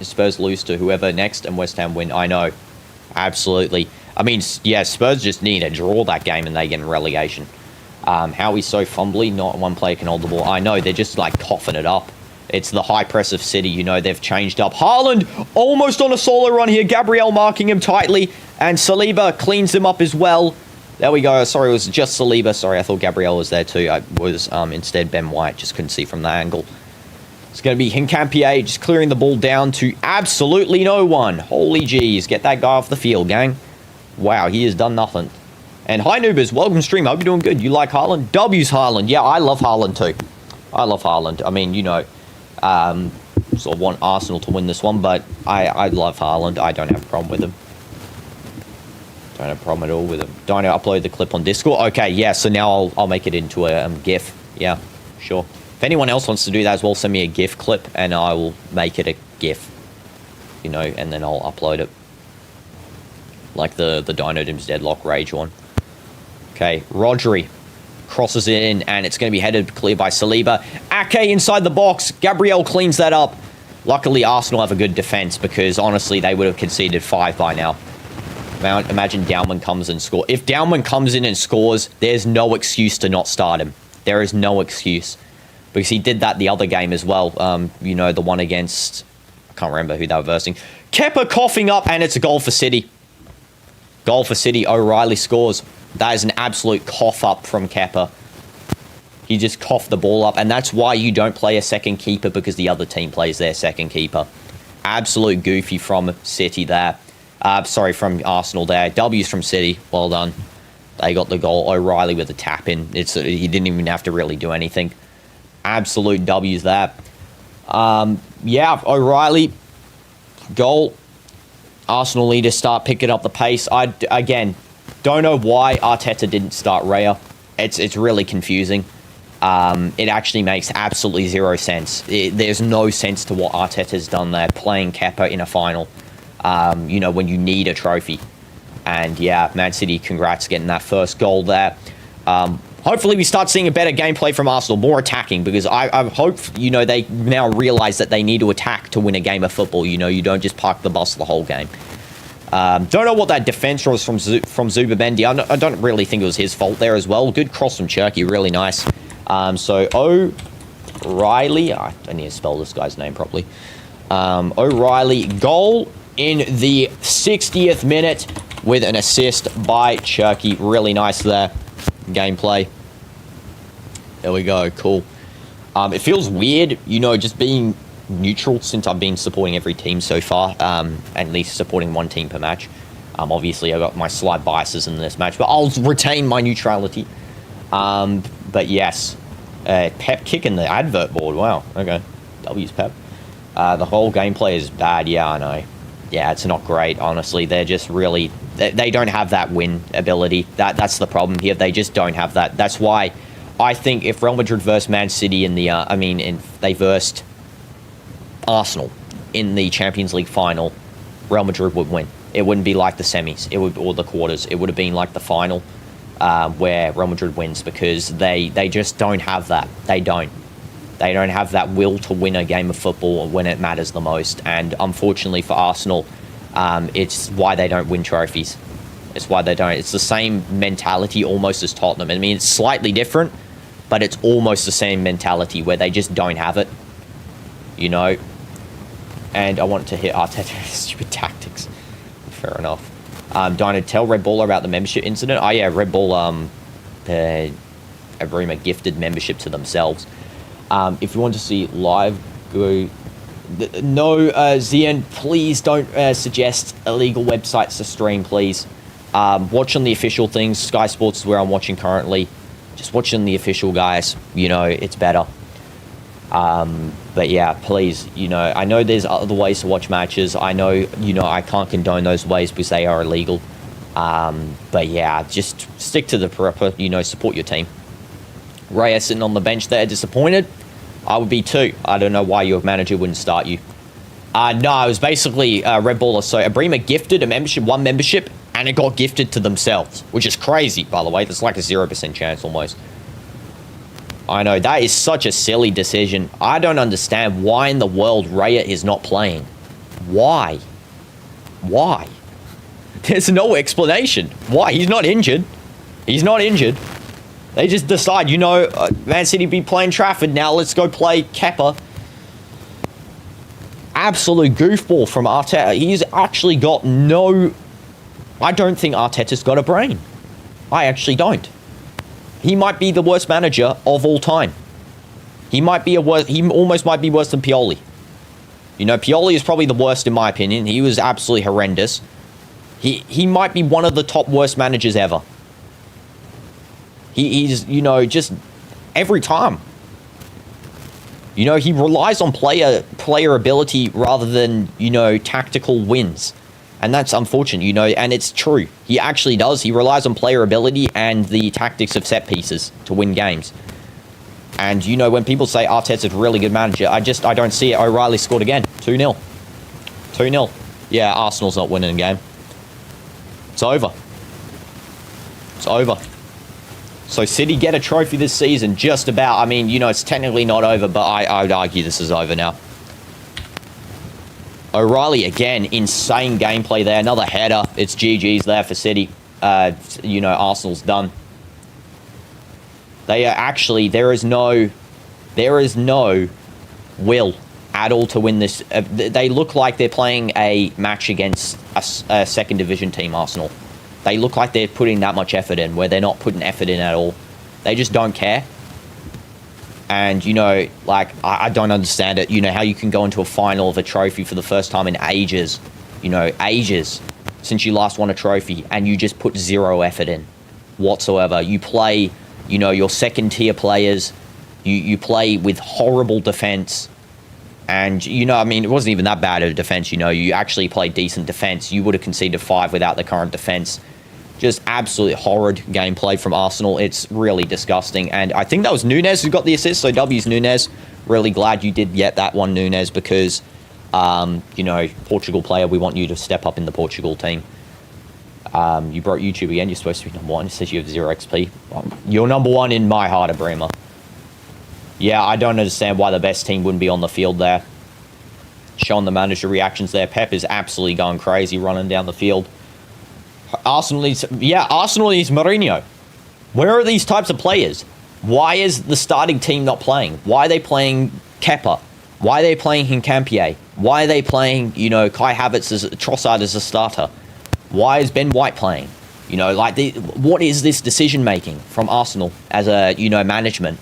Spurs lose to whoever next, and West Ham win. I know, absolutely. I mean, yeah, Spurs just need to draw that game, and they get in relegation. How he's so fumbly, not one player can hold the ball. I know, they're just like coughing it up. It's the high press of City. You know, they've changed up. Haaland almost on a solo run here. Gabriel marking him tightly, and Saliba cleans him up as well. There we go. Sorry, it was just Saliba. Sorry, I thought Gabriel was there too. I was instead Ben White. Just couldn't see from that angle. It's going to be Hincapie just clearing the ball down to absolutely no one. Holy jeez. Get that guy off the field, gang. Wow, he has done nothing. And hi, noobers. Welcome to stream. I hope you're doing good. You like Haaland? W's Haaland. Yeah, I love Haaland too. I love Haaland. I mean, sort of want Arsenal to win this one, but I love Haaland. I don't have a problem with him. Don't have a problem at all with him. Don't upload the clip on Discord. Okay, yeah. So now I'll make it into a GIF. Yeah, sure. If anyone else wants to do that as well, send me a GIF clip, and I will make it a GIF. And then I'll upload it. Like the DinoDoomz Deadlock Rage one. Okay, Rodri crosses it in, and it's going to be headed clear by Saliba. Ake inside the box. Gabriel cleans that up. Luckily, Arsenal have a good defense, because honestly, they would have conceded 5 by now. Imagine Dauman comes and scores. If Dauman comes in and scores, there's no excuse to not start him. There is no excuse. Because he did that the other game as well. The one against... I can't remember who they were versing. Kepa coughing up, and it's a goal for City. Goal for City. O'Reilly scores. That is an absolute cough up from Kepa. He just coughed the ball up, and that's why you don't play a second keeper, because the other team plays their second keeper. Absolute goofy from City there. From Arsenal there. W's from City. Well done. They got the goal. O'Reilly with a tap in. He didn't even have to really do anything. Absolute W's there. O'Reilly. Goal. Arsenal need to start picking up the pace. Again, don't know why Arteta didn't start Raya. It's really confusing. It actually makes absolutely zero sense. There's no sense to what Arteta's done there, playing Kepa in a final. When you need a trophy. And yeah, Man City, congrats getting that first goal there. Hopefully we start seeing a better gameplay from Arsenal, more attacking, because I hope, they now realize that they need to attack to win a game of football. You don't just park the bus the whole game. Don't know what that defense was from Zubimendi. I don't really think it was his fault there as well. Good cross from Cherky, really nice. So O'Reilly, I need to spell this guy's name properly. O'Reilly, goal in the 60th minute with an assist by Cherky. Really nice there. Gameplay. There we go. Cool. It feels weird, just being neutral, since I've been supporting every team so far, at least supporting one team per match. Obviously, I got my slight biases in this match, but I'll retain my neutrality. But yes, Pep kicking the advert board. Wow. Okay. W's Pep. The whole gameplay is bad. Yeah, I know. Yeah, it's not great, honestly. They're just really... They don't have that win ability. That's the problem here. They just don't have that. That's why I think if Real Madrid versed Man City in the... they versed Arsenal in the Champions League final, Real Madrid would win. It wouldn't be like the semis or the quarters. It would have been like the final, where Real Madrid wins, because they just don't have that. They don't have that will to win a game of football when it matters the most. And unfortunately for Arsenal, it's why they don't win trophies. It's why they don't. It's the same mentality almost as Tottenham. I mean, it's slightly different, but it's almost the same mentality where they just don't have it. And I want to hit Arteta's stupid tactics. Fair enough. Dino, tell Red Bull about the membership incident. Oh yeah, Red Bull Abrima gifted membership to themselves. If you want to see live, go... No, Zian, please don't suggest illegal websites to stream, please. Watch on the official things. Sky Sports is where I'm watching currently. Just watch on the official, guys. It's better. But yeah, please, I know there's other ways to watch matches. I know, I can't condone those ways because they are illegal. But yeah, just stick to the proper, support your team. Raya sitting on the bench there, disappointed. I would be too. I don't know why your manager wouldn't start you. No, it was basically Red Bull. So Abrima gifted one membership, and it got gifted to themselves, which is crazy, by the way. That's like a 0% chance almost. I know, that is such a silly decision. I don't understand why in the world Raya is not playing. Why? Why? There's no explanation. Why? He's not injured. He's not injured. They just decide, Man City be playing Trafford, now let's go play Kepa. Absolute goofball from Arteta. He's actually got no... I don't think Arteta's got a brain. I actually don't. He might be the worst manager of all time. He almost might be worse than Pioli. Pioli is probably the worst in my opinion. He was absolutely horrendous. He might be one of the top worst managers ever. He's, just every time. You know, he relies on player ability rather than, you know, tactical wins. And that's unfortunate, you know, and it's true. He actually does. He relies on player ability and the tactics of set pieces to win games. And, you know, when people say Arteta's a really good manager, I don't see it. O'Reilly scored again. 2-0. 2-0. Yeah, Arsenal's not winning a game. It's over. It's over. So City get a trophy this season, just about. I mean, you know, it's technically not over, but I would argue this is over now. O'Reilly, again, insane gameplay there. Another header. It's GG's there for City. You know, Arsenal's done. They are actually, there is no will at all to win this. They look like they're playing a match against a second division team, Arsenal. They look like they're putting that much effort in, where they're not putting effort in at all. They just don't care. And, you know, like, I don't understand it. You know, how you can go into a final of a trophy for the first time in ages. You know, ages since you last won a trophy. And you just put zero effort in whatsoever. You play, you know, your second tier players. You play with horrible defense. And, you know, I mean, it wasn't even that bad of a defense, you know. You actually played decent defense. You would have conceded 5 without the current defense. Just absolutely horrid gameplay from Arsenal. It's really disgusting. And I think that was Nunes who got the assist. So W's Nunes. Really glad you did get that one, Nunes, because, you know, Portugal player, we want you to step up in the Portugal team. You broke YouTube again. You're supposed to be number 1. It says you have 0 XP. You're number 1 in my heart, Abrima. Yeah, I don't understand why the best team wouldn't be on the field there. Showing the manager reactions there. Pep is absolutely going crazy running down the field. Arsenal needs Mourinho. Where are these types of players? Why is the starting team not playing? Why are they playing Kepa? Why are they playing Hincapié? Why are they playing, you know, Kai Havertz as Trossard as a starter? Why is Ben White playing? You know, like, what is this decision making from Arsenal as a, you know, management?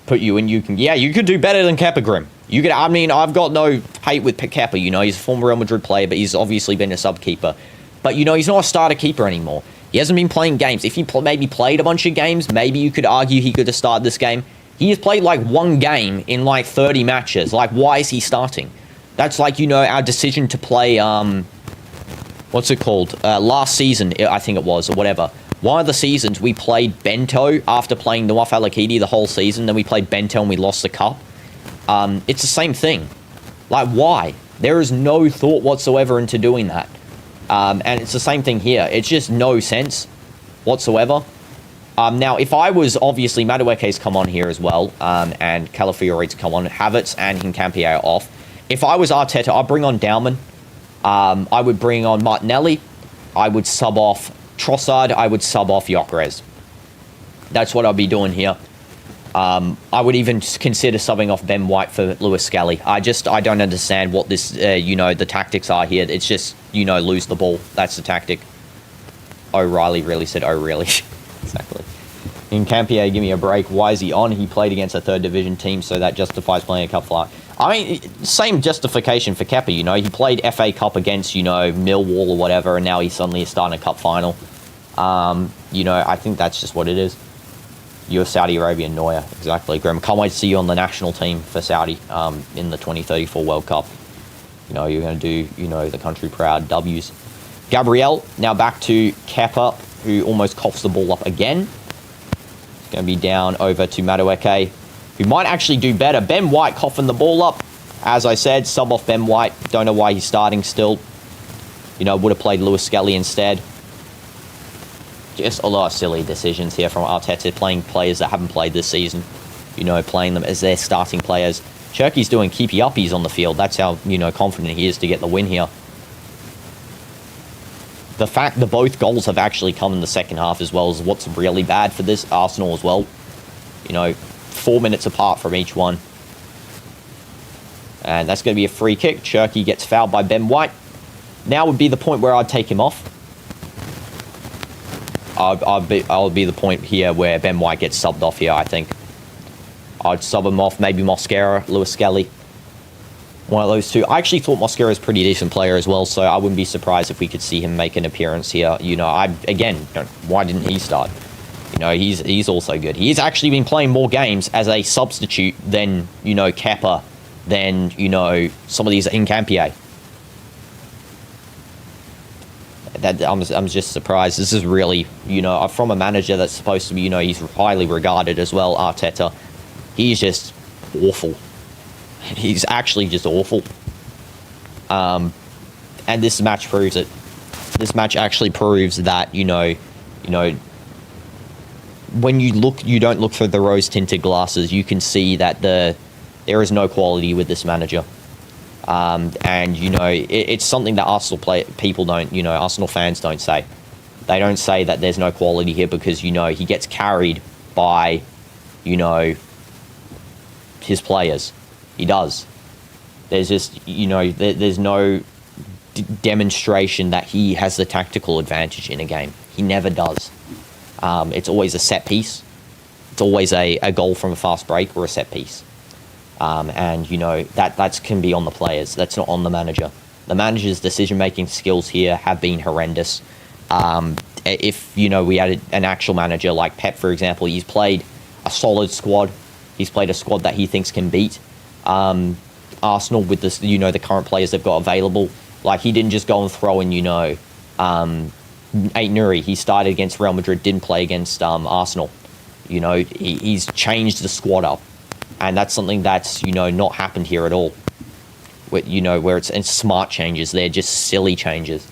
Put you in, you could do better than Kepa, Grim. You could, I mean, I've got no hate with Kepa, you know, he's a former Real Madrid player, but he's obviously been a sub-keeper. But, you know, he's not a starter keeper anymore. He hasn't been playing games. If he maybe played a bunch of games, maybe you could argue he could have started this game. He has played, like, 1 game in, like, 30 matches. Like, why is he starting? That's like, you know, our decision to play, what's it called? Last season, I think it was, or whatever. One of the seasons, we played Bento after playing Nawaf Al-Akidi the whole season. Then we played Bento and we lost the cup. It's the same thing. Like, why? There is no thought whatsoever into doing that. And it's the same thing here. It's just no sense whatsoever. Now, if I was, obviously, Madueke's come on here as well, and Calafiori's come on, Havertz and Hincapié are off. If I was Arteta, I'd bring on Daumann. I would bring on Martinelli. I would sub off Trossard. I would sub off Gyökeres. That's what I'd be doing here. I would even consider subbing off Ben White for Lewis Skelly. I don't understand what this, you know, the tactics are here. It's just, you know, lose the ball. That's the tactic. O'Reilly really said, oh, really? Exactly. Hincapié, give me a break. Why is he on? He played against a third division team, so that justifies playing a cup fly. I mean, same justification for Kepa, you know. He played FA Cup against, you know, Millwall or whatever, and now he suddenly is starting a cup final. You know, I think that's just what it is. You're Saudi Arabian Neuer, exactly, Graham. Can't wait to see you on the national team for Saudi in the 2034 World Cup. You know, you're going to do, you know, the country proud W's. Gabriel, now back to Kepa, who almost coughs the ball up again. It's going to be down over to Madueke, who might actually do better. Ben White coughing the ball up. As I said, sub off Ben White. Don't know why he's starting still. You know, would have played Lewis Skelly instead. Just a lot of silly decisions here from Arteta, playing players that haven't played this season. You know, playing them as their starting players. Cherki's doing keepy-uppies on the field. That's how, you know, confident he is to get the win here. The fact that both goals have actually come in the second half as well is what's really bad for this Arsenal as well. You know, 4 minutes apart from each one. And that's going to be a free kick. Cherki gets fouled by Ben White. Now would be the point where I'd take him off. I'll be the point here where Ben White gets subbed off here, I think. I'd sub him off, maybe Mosquera, Lewis Skelly. One of those two. I actually thought Mosquera was a pretty decent player as well, so I wouldn't be surprised if we could see him make an appearance here. You know, why didn't he start? You know, he's also good. He's actually been playing more games as a substitute than, you know, Kepa, than, you know, some of these Nketiah. I'm just surprised. This is really, you know, from a manager that's supposed to be, you know, he's highly regarded as well, Arteta. He's just awful. He's actually just awful. And this match proves it. This match actually proves that, you know, when you look, you don't look through the rose-tinted glasses. You can see that there is no quality with this manager. And, you know, it's something that people don't, you know, Arsenal fans don't say. They don't say that there's no quality here because, you know, he gets carried by, you know, his players. He does. There's just, you know, there's no demonstration that he has the tactical advantage in a game. He never does. It's always a set piece. It's always a goal from a fast break or a set piece. And, you know, that can be on the players. That's not on the manager. The manager's decision-making skills here have been horrendous. If, you know, we had an actual manager like Pep, for example, he's played a solid squad. He's played a squad that he thinks can beat Arsenal with this, you know, the current players they've got available. Like, he didn't just go and throw in, you know, Nuri. He started against Real Madrid, didn't play against Arsenal. You know, he's changed the squad up. And that's something that's, you know, not happened here at all. You know, where it's smart changes. They're just silly changes.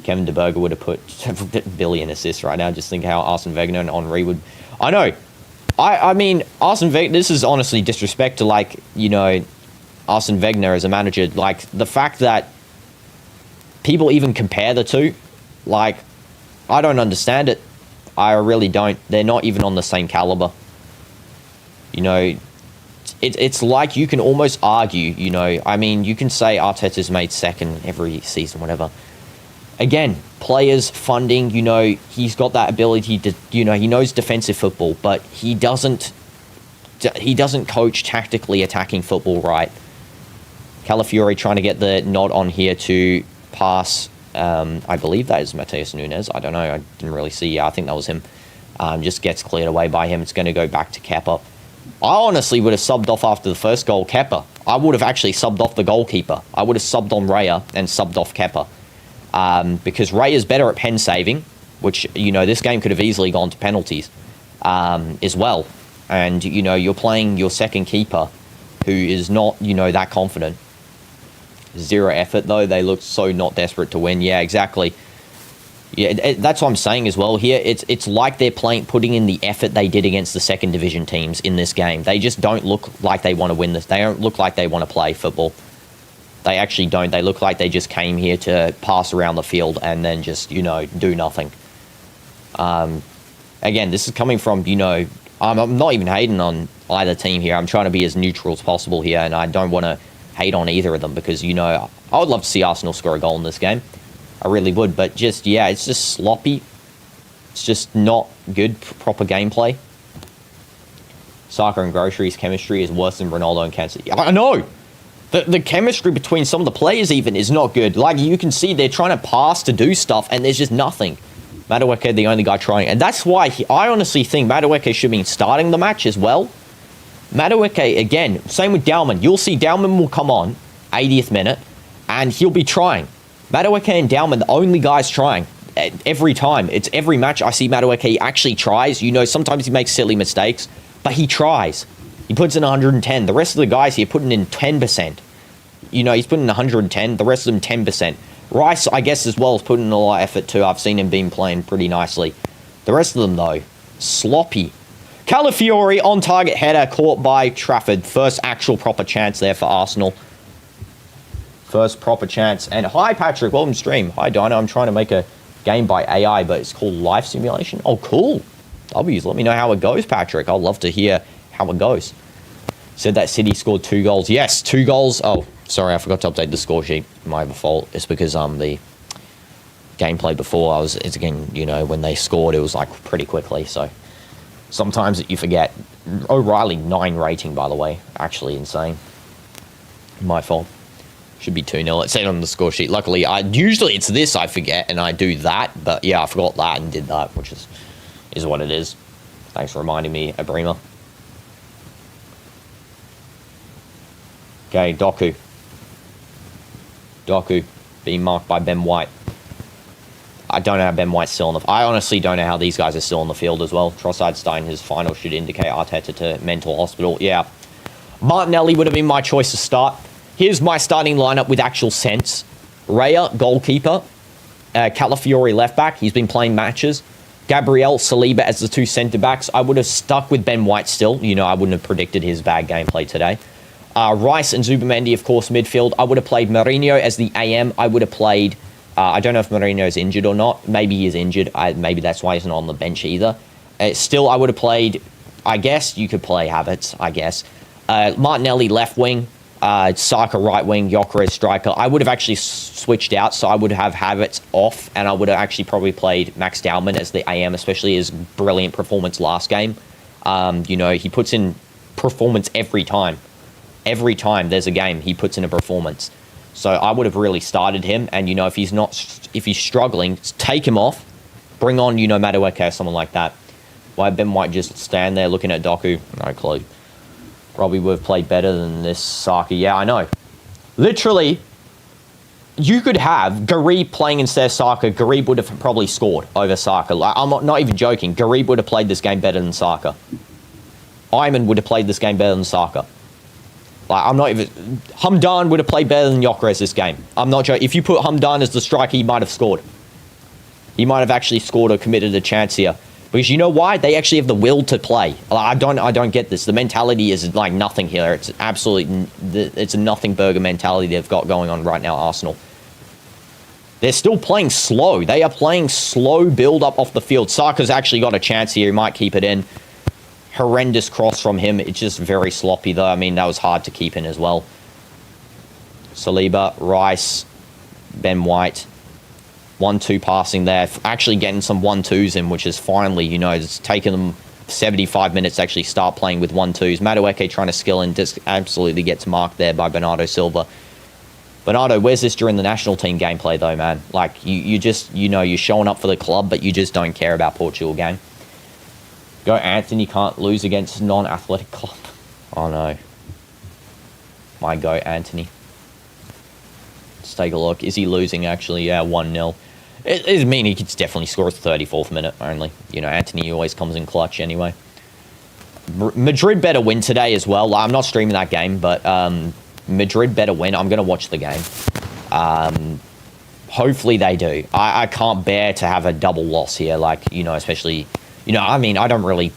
Kevin De Burger would have put a billion assists right now. Just think how Arsene Wenger and Henry would... I know. I mean, Arsene Wenger... This is honestly disrespect to, like, you know, Arsene Wenger as a manager. Like, the fact that people even compare the two, like, I don't understand it. I really don't. They're not even on the same caliber. You know, it's like you can almost argue, you know, I mean, you can say Arteta's made second every season, whatever. Again, players, funding, you know, he's got that ability to, you know, he knows defensive football, but he doesn't coach tactically attacking football right. Calafiori trying to get the nod on here to pass, I believe that is Matheus Nunes. I don't know, I didn't really see. I think that was him. Just gets cleared away by him. It's going to go back to Kepa. I honestly would have subbed off after the first goal Kepa. I would have actually subbed off the goalkeeper. I would have subbed on Raya and subbed off Kepa. Because Raya's better at pen saving, which, you know, this game could have easily gone to penalties as well. And, you know, you're playing your second keeper who is not, you know, that confident. Zero effort, though. They look so not desperate to win. Yeah, exactly. Yeah, that's what I'm saying as well here. It's like they're putting in the effort they did against the second division teams in this game. They just don't look like they want to win this. They don't look like they want to play football. They actually don't. They look like they just came here to pass around the field and then just, you know, do nothing. Again, this is coming from, you know, I'm not even hating on either team here. I'm trying to be as neutral as possible here, and I don't want to hate on either of them because, you know, I would love to see Arsenal score a goal in this game. I really would, but just, yeah, it's just sloppy. It's just not good, proper gameplay. Soccer and groceries chemistry is worse than Ronaldo and Cancer. I know! The chemistry between some of the players even is not good. Like, you can see they're trying to pass to do stuff, and there's just nothing. Madueke, the only guy trying. And that's why I honestly think Madueke should be starting the match as well. Madueke, again, same with Dalman. You'll see Dalman will come on, 80th minute, and he'll be trying. Madueke and Dalman, the only guys trying every time. It's every match I see Madueke, he actually tries. You know, sometimes he makes silly mistakes, but he tries. He puts in 110. The rest of the guys here putting in 10%. You know, he's putting in 110. The rest of them 10%. Rice, I guess, as well, is putting in a lot of effort too. I've seen him being playing pretty nicely. The rest of them, though, sloppy. Calafiori on target header caught by Trafford. First actual proper chance there for Arsenal. First proper chance. And hi, Patrick. Welcome to stream. Hi, Dino. I'm trying to make a game by AI, but it's called Life Simulation. Oh, cool. W's. Let me know how it goes, Patrick. I'd love to hear how it goes. Said that City scored 2 goals. Yes, 2 goals. Oh, sorry. I forgot to update the score sheet. My fault. It's because the gameplay before, it's again, you know, when they scored, it was like pretty quickly. So sometimes you forget. O'Reilly 9 rating, by the way. Actually insane. My fault. Should be 2-0. It said on the score sheet. Luckily, usually it's this I forget, and I do that. But yeah, I forgot that and did that, which is Is what it is. Thanks for reminding me, Abrima. Okay, Doku. Doku being marked by Ben White. I don't know how Ben White's still on the... I honestly don't know how these guys are still on the field as well. Trossard starting his final should indicate Arteta to mental hospital. Yeah. Martinelli would have been my choice to start. Here's my starting lineup with actual sense. Raya, goalkeeper. Calafiori, left back. He's been playing matches. Gabriel, Saliba as the two centre-backs. I would have stuck with Ben White still. You know, I wouldn't have predicted his bad gameplay today. Rice and Zubamendi, of course, midfield. I would have played Mourinho as the AM. I would have played... I don't know if Mourinho's injured or not. Maybe he is injured. Maybe that's why he's not on the bench either. Still, I would have played... I guess you could play Havertz, I guess. Martinelli, left wing. Saka, right wing. Gyökeres, striker. I would have actually switched out, so I would have Havertz off, and I would have actually probably played Max Dowman as the AM, especially his brilliant performance last game. You know, he puts in performance every time. Every time there's a game, he puts in a performance. So I would have really started him, and you know, if he's struggling, take him off, bring on, you know, Madueke or someone like that. Why Ben White just stand there looking at Doku? No clue. Probably would have played better than this Saka. Yeah, I know. Literally, you could have Garib playing instead of Saka. Garib would have probably scored over Saka. Like, I'm not even joking. Garib would have played this game better than Saka. Ayman would have played this game better than Saka. Like, I'm not even... Hamdan would have played better than Gyökeres this game. I'm not joking. If you put Hamdan as the striker, he might have scored. He might have actually scored or committed a chance here. Because you know why? They actually have the will to play. I don't get this. The mentality is like nothing here. It's absolutely... It's a nothing burger mentality they've got going on right now, Arsenal. They're still playing slow. They are playing slow build-up off the field. Saka's actually got a chance here. He might keep it in. Horrendous cross from him. It's just very sloppy, though. I mean, that was hard to keep in as well. Saliba, Rice, Ben White. 1-2 passing there. Actually getting some 1-2s in, which is finally, you know, it's taken them 75 minutes to actually start playing with 1-2s. Madueke trying to skill and just absolutely gets marked there by Bernardo Silva. Bernardo, where's this during the national team gameplay, though, man? Like, you just, you know, you're showing up for the club, but you just don't care about Portugal game. Go Anthony, can't lose against non-athletic club. Oh, no. My go, Anthony. Let's take a look. Is he losing, actually? Yeah, 1-0. It mean he could definitely score at the 34th minute only. You know, Anthony always comes in clutch anyway. Madrid better win today as well. I'm not streaming that game, but Madrid better win. I'm going to watch the game. Hopefully they do. I can't bear to have a double loss here. Like, you know, especially... You know, I mean, I don't really...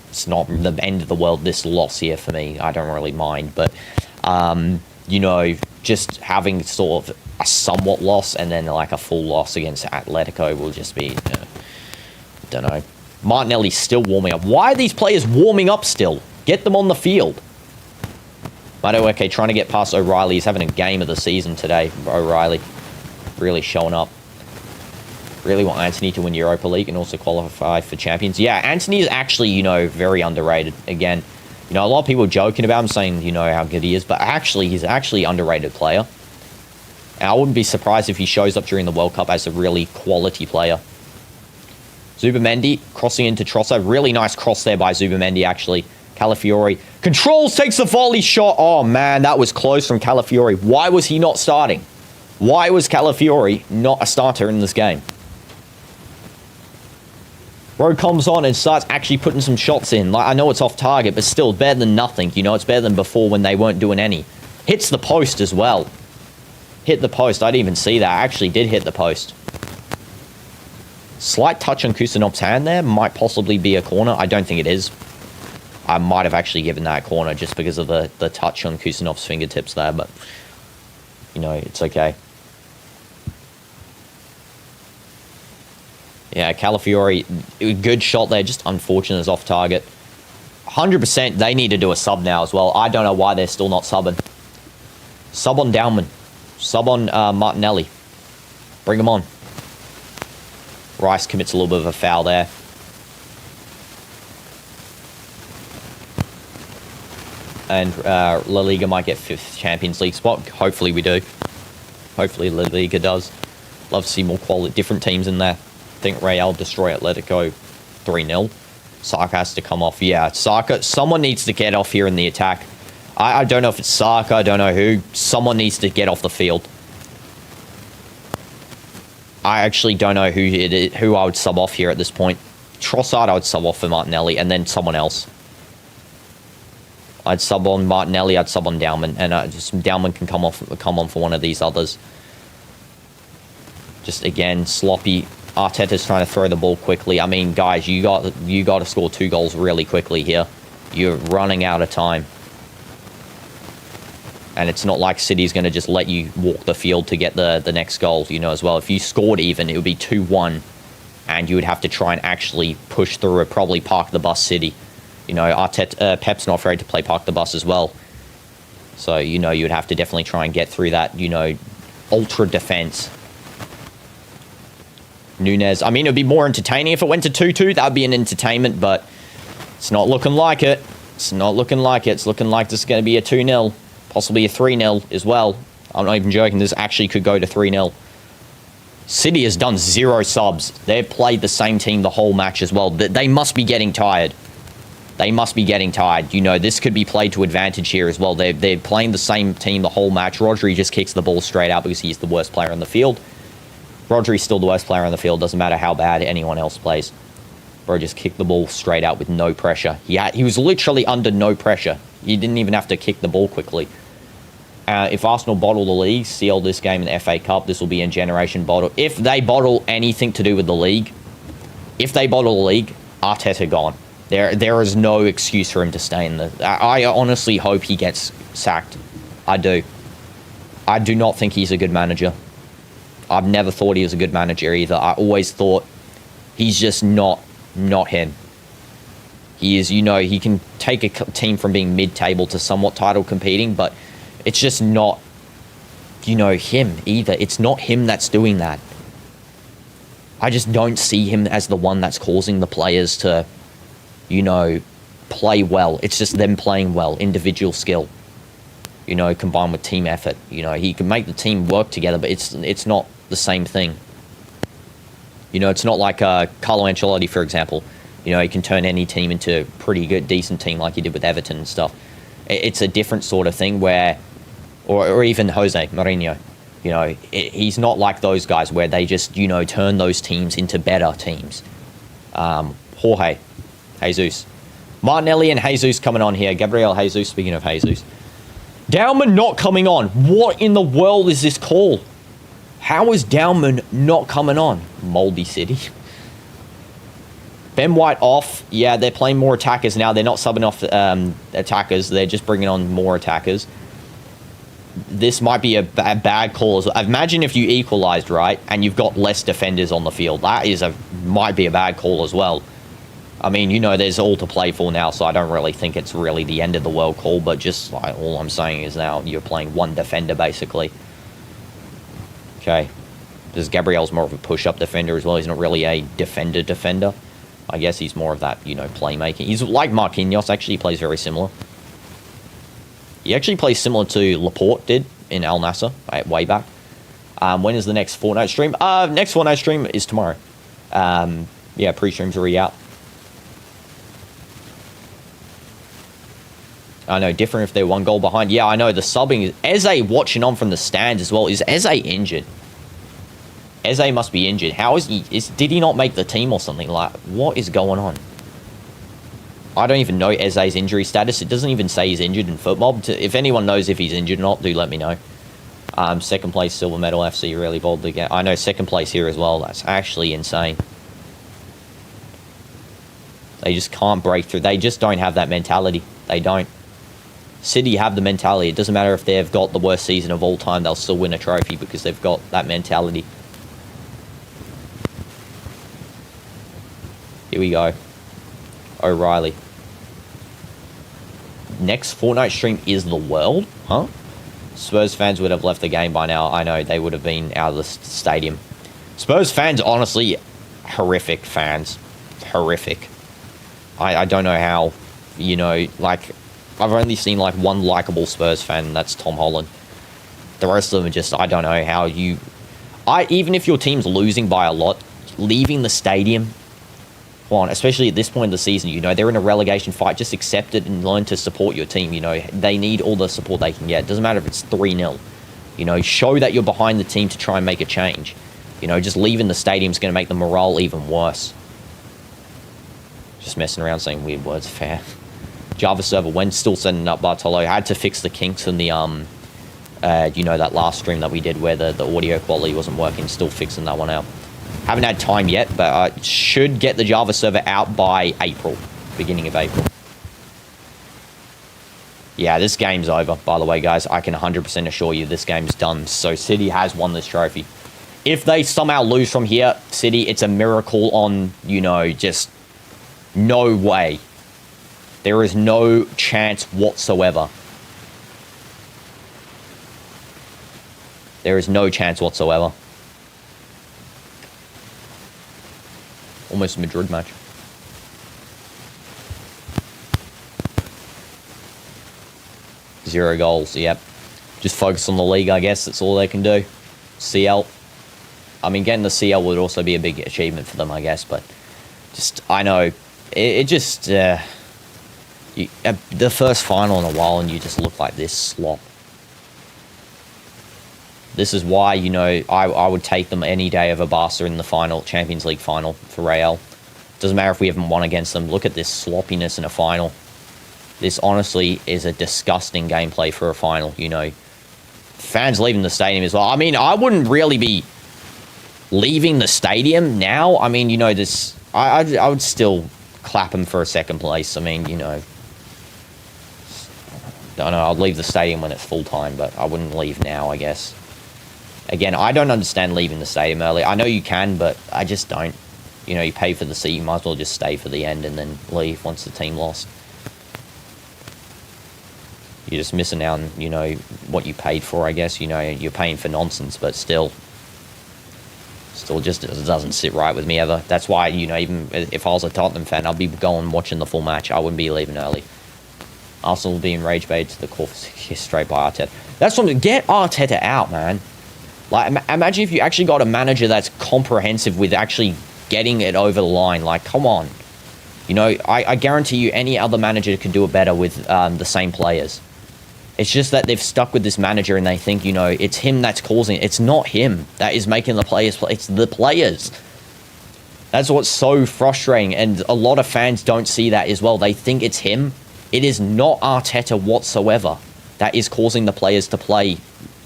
It's not the end of the world, this loss here for me. I don't really mind. But, you know, just having sort of a somewhat loss and then like a full loss against Atletico will just be... don't know. Martinelli's still warming up. Why are these players warming up still? Get them on the field. Madueke trying to get past O'Reilly. He's having a game of the season today. O'Reilly really showing up. Really want Anthony to win Europa League and also qualify for Champions. Yeah, Anthony is actually, you know, very underrated. Again, you know, a lot of people are joking about him, saying, you know, how good he is. But actually, he's actually an underrated player. And I wouldn't be surprised if he shows up during the World Cup as a really quality player. Zubamendi crossing into Trossard. Really nice cross there by Zubamendi, actually. Calafiori controls, takes the volley shot. Oh, man, that was close from Calafiori. Why was he not starting? Why was Calafiori not a starter in this game? Bro comes on and starts actually putting some shots in. Like, I know it's off target, but still better than nothing. You know, it's better than before when they weren't doing any. Hits the post as well. Hit the post. I didn't even see that. I actually did hit the post. Slight touch on Kusanov's hand there. Might possibly be a corner. I don't think it is. I might have actually given that a corner just because of the touch on Kusanov's fingertips there, but, you know, it's okay. Yeah, Calafiori, good shot there, just unfortunate as off target. 100% they need to do a sub now as well. I don't know why they're still not subbing. Sub on Dowman. Sub on Martinelli. Bring him on. Rice commits a little bit of a foul there. And La Liga might get 5th Champions League spot. Hopefully we do. Hopefully La Liga does. Love to see more quality, different teams in there. I think Real destroy Atletico 3-0. Saka has to come off. Yeah, Saka. Someone needs to get off here in the attack. I don't know if it's Saka. I don't know who. Someone needs to get off the field. I actually don't know who I would sub off here at this point. Trossard I would sub off for Martinelli, and then someone else. I'd sub on Martinelli, I'd sub on Dowman, and just Dowman can come on for one of these others. Just again, sloppy. Arteta's trying to throw the ball quickly. I mean, guys, you got to score 2 goals really quickly here. You're running out of time. And it's not like City's going to just let you walk the field to get the next goal, you know, as well. If you scored even, it would be 2-1. And you would have to try and actually push through it, probably park the bus City. You know, Arteta, Pep's not afraid to play park the bus as well. So, you know, you would have to definitely try and get through that, you know, ultra defense. Nunez, I mean, it would be more entertaining if it went to 2-2. That would be an entertainment, but it's not looking like it. It's not looking like it. It's looking like this is going to be a 2-0. Possibly a 3-0 as well. I'm not even joking. This actually could go to 3-0. City has done 0 subs. They've played the same team the whole match as well. They must be getting tired. They must be getting tired. You know, this could be played to advantage here as well. They're playing the same team the whole match. Rodri just kicks the ball straight out because he's the worst player on the field. Rodri's still the worst player on the field. Doesn't matter how bad anyone else plays. Bro just kicked the ball straight out with no pressure. He was literally under no pressure. He didn't even have to kick the ball quickly. If Arsenal bottle the league, seal this game in the FA Cup, this will be a generation bottle. If they bottle anything to do with the league, Arteta gone. There is no excuse for him to stay in the... I honestly hope he gets sacked. I do. I do not think he's a good manager. I've never thought he was a good manager either. I always thought he's just not him. He is, you know, he can take a team from being mid-table to somewhat title competing, but it's just not, you know, him either. It's not him that's doing that. I just don't see him as the one that's causing the players to, you know, play well. It's just them playing well, individual skill, you know, combined with team effort. You know, he can make the team work together, but it's not the same thing. You know, it's not like Carlo Ancelotti, for example. You know, he can turn any team into a pretty good, decent team like he did with Everton and stuff. It's a different sort of thing where, or even Jose Mourinho, you know, he's not like those guys where they just, you know, turn those teams into better teams. Jorge, Jesus. Martinelli and Jesus coming on here. Gabriel Jesus, speaking of Jesus. Dowman not coming on. What in the world is this call? How is Dowman not coming on? Moldy City. Ben White off. Yeah, they're playing more attackers now. They're not subbing off attackers. They're just bringing on more attackers. This might be a bad call as well. Imagine if you equalized, right, and you've got less defenders on the field. That might be a bad call as well. I mean, you know, there's all to play for now, so I don't really think it's really the end of the world call, but just like, all I'm saying is now you're playing one defender, basically. Okay. Because Gabriel's more of a push-up defender as well. He's not really a defender. I guess he's more of that, you know, playmaking. He's like Marquinhos, actually. He plays very similar. He actually plays similar to Laporte did in Al Nassr way back. When is the next Fortnite stream? Next Fortnite stream is tomorrow. Yeah, pre-stream's already out. I know, different if they're 1 goal behind. Yeah, I know, the subbing. Eze watching on from the stands as well. Is Eze injured? Eze must be injured. How is he? Did he not make the team or something? Like, what is going on? I don't even know Eze's injury status. It doesn't even say he's injured in football. If anyone knows if he's injured or not, do let me know. Second place, Silver Medal FC, really bold to get. I know, second place here as well. That's actually insane. They just can't break through. They just don't have that mentality. They don't. City have the mentality. It doesn't matter if they've got the worst season of all time. They'll still win a trophy because they've got that mentality. Here we go. O'Reilly. Next Fortnite stream is the world? Huh? Spurs fans would have left the game by now. I know, they would have been out of the stadium. Spurs fans, honestly, horrific fans. Horrific. I don't know how, you know, like, I've only seen, like, one likable Spurs fan, and that's Tom Holland. The rest of them are just, I don't know how you... even if your team's losing by a lot, leaving the stadium Come on, especially at this point in the season, you know, they're in a relegation fight. Just accept it and learn to support your team. You know, they need all the support they can get. It doesn't matter if it's 3-0. You know, show that you're behind the team to try and make a change. You know, just leaving the stadium is going to make the morale even worse. Just messing around saying weird words. Fair. Java server, when still setting up Bartolo, had to fix the kinks in the, you know, that last stream that we did where the audio quality wasn't working. Still fixing that one out. Haven't had time yet, but I should get the Java server out by April. Beginning of April. Yeah, this game's over, by the way, guys. I can 100% assure you this game's done. So City has won this trophy. If they somehow lose from here, City, it's a miracle on, you know, just no way. There is no chance whatsoever. There is no chance whatsoever. Almost a Madrid match. Zero goals, yep. Just focus on the league, I guess. That's all they can do. CL. I mean, getting the CL would also be a big achievement for them, I guess. But just, I know, it just... the first final in a while and you just look like this slop. This is why, you know, I would take them any day over Barca in the final, Champions League final for Real. Doesn't matter if we haven't won against them. Look at this sloppiness in a final. This honestly is a disgusting gameplay for a final, you know. Fans leaving the stadium as well. I mean, I wouldn't really be leaving the stadium now. I mean, you know, this... I would still clap them for a second place. I mean, you know... I don't know, I'll leave the stadium when it's full time, but I wouldn't leave now, I guess. Again, I don't understand leaving the stadium early. I know you can, but I just don't. You know, you pay for the seat, you might as well just stay for the end and then leave once the team lost. You're just missing out on, you know, what you paid for, I guess. You know, you're paying for nonsense, but still just it doesn't sit right with me ever. That's why, you know, even if I was a Tottenham fan, I'd be going watching the full match. I wouldn't be leaving early. Arsenal being rage baited to the core for 6 years straight by Arteta. That's something. Get Arteta out, man. Like, imagine if you actually got a manager that's comprehensive with actually getting it over the line. Like, come on. You know, I guarantee you any other manager could do it better with the same players. It's just that they've stuck with this manager and they think, you know, it's him that's causing it. It's not him that is making the players play. It's the players. That's what's so frustrating. And a lot of fans don't see that as well. They think it's him. It is not Arteta whatsoever that is causing the players to play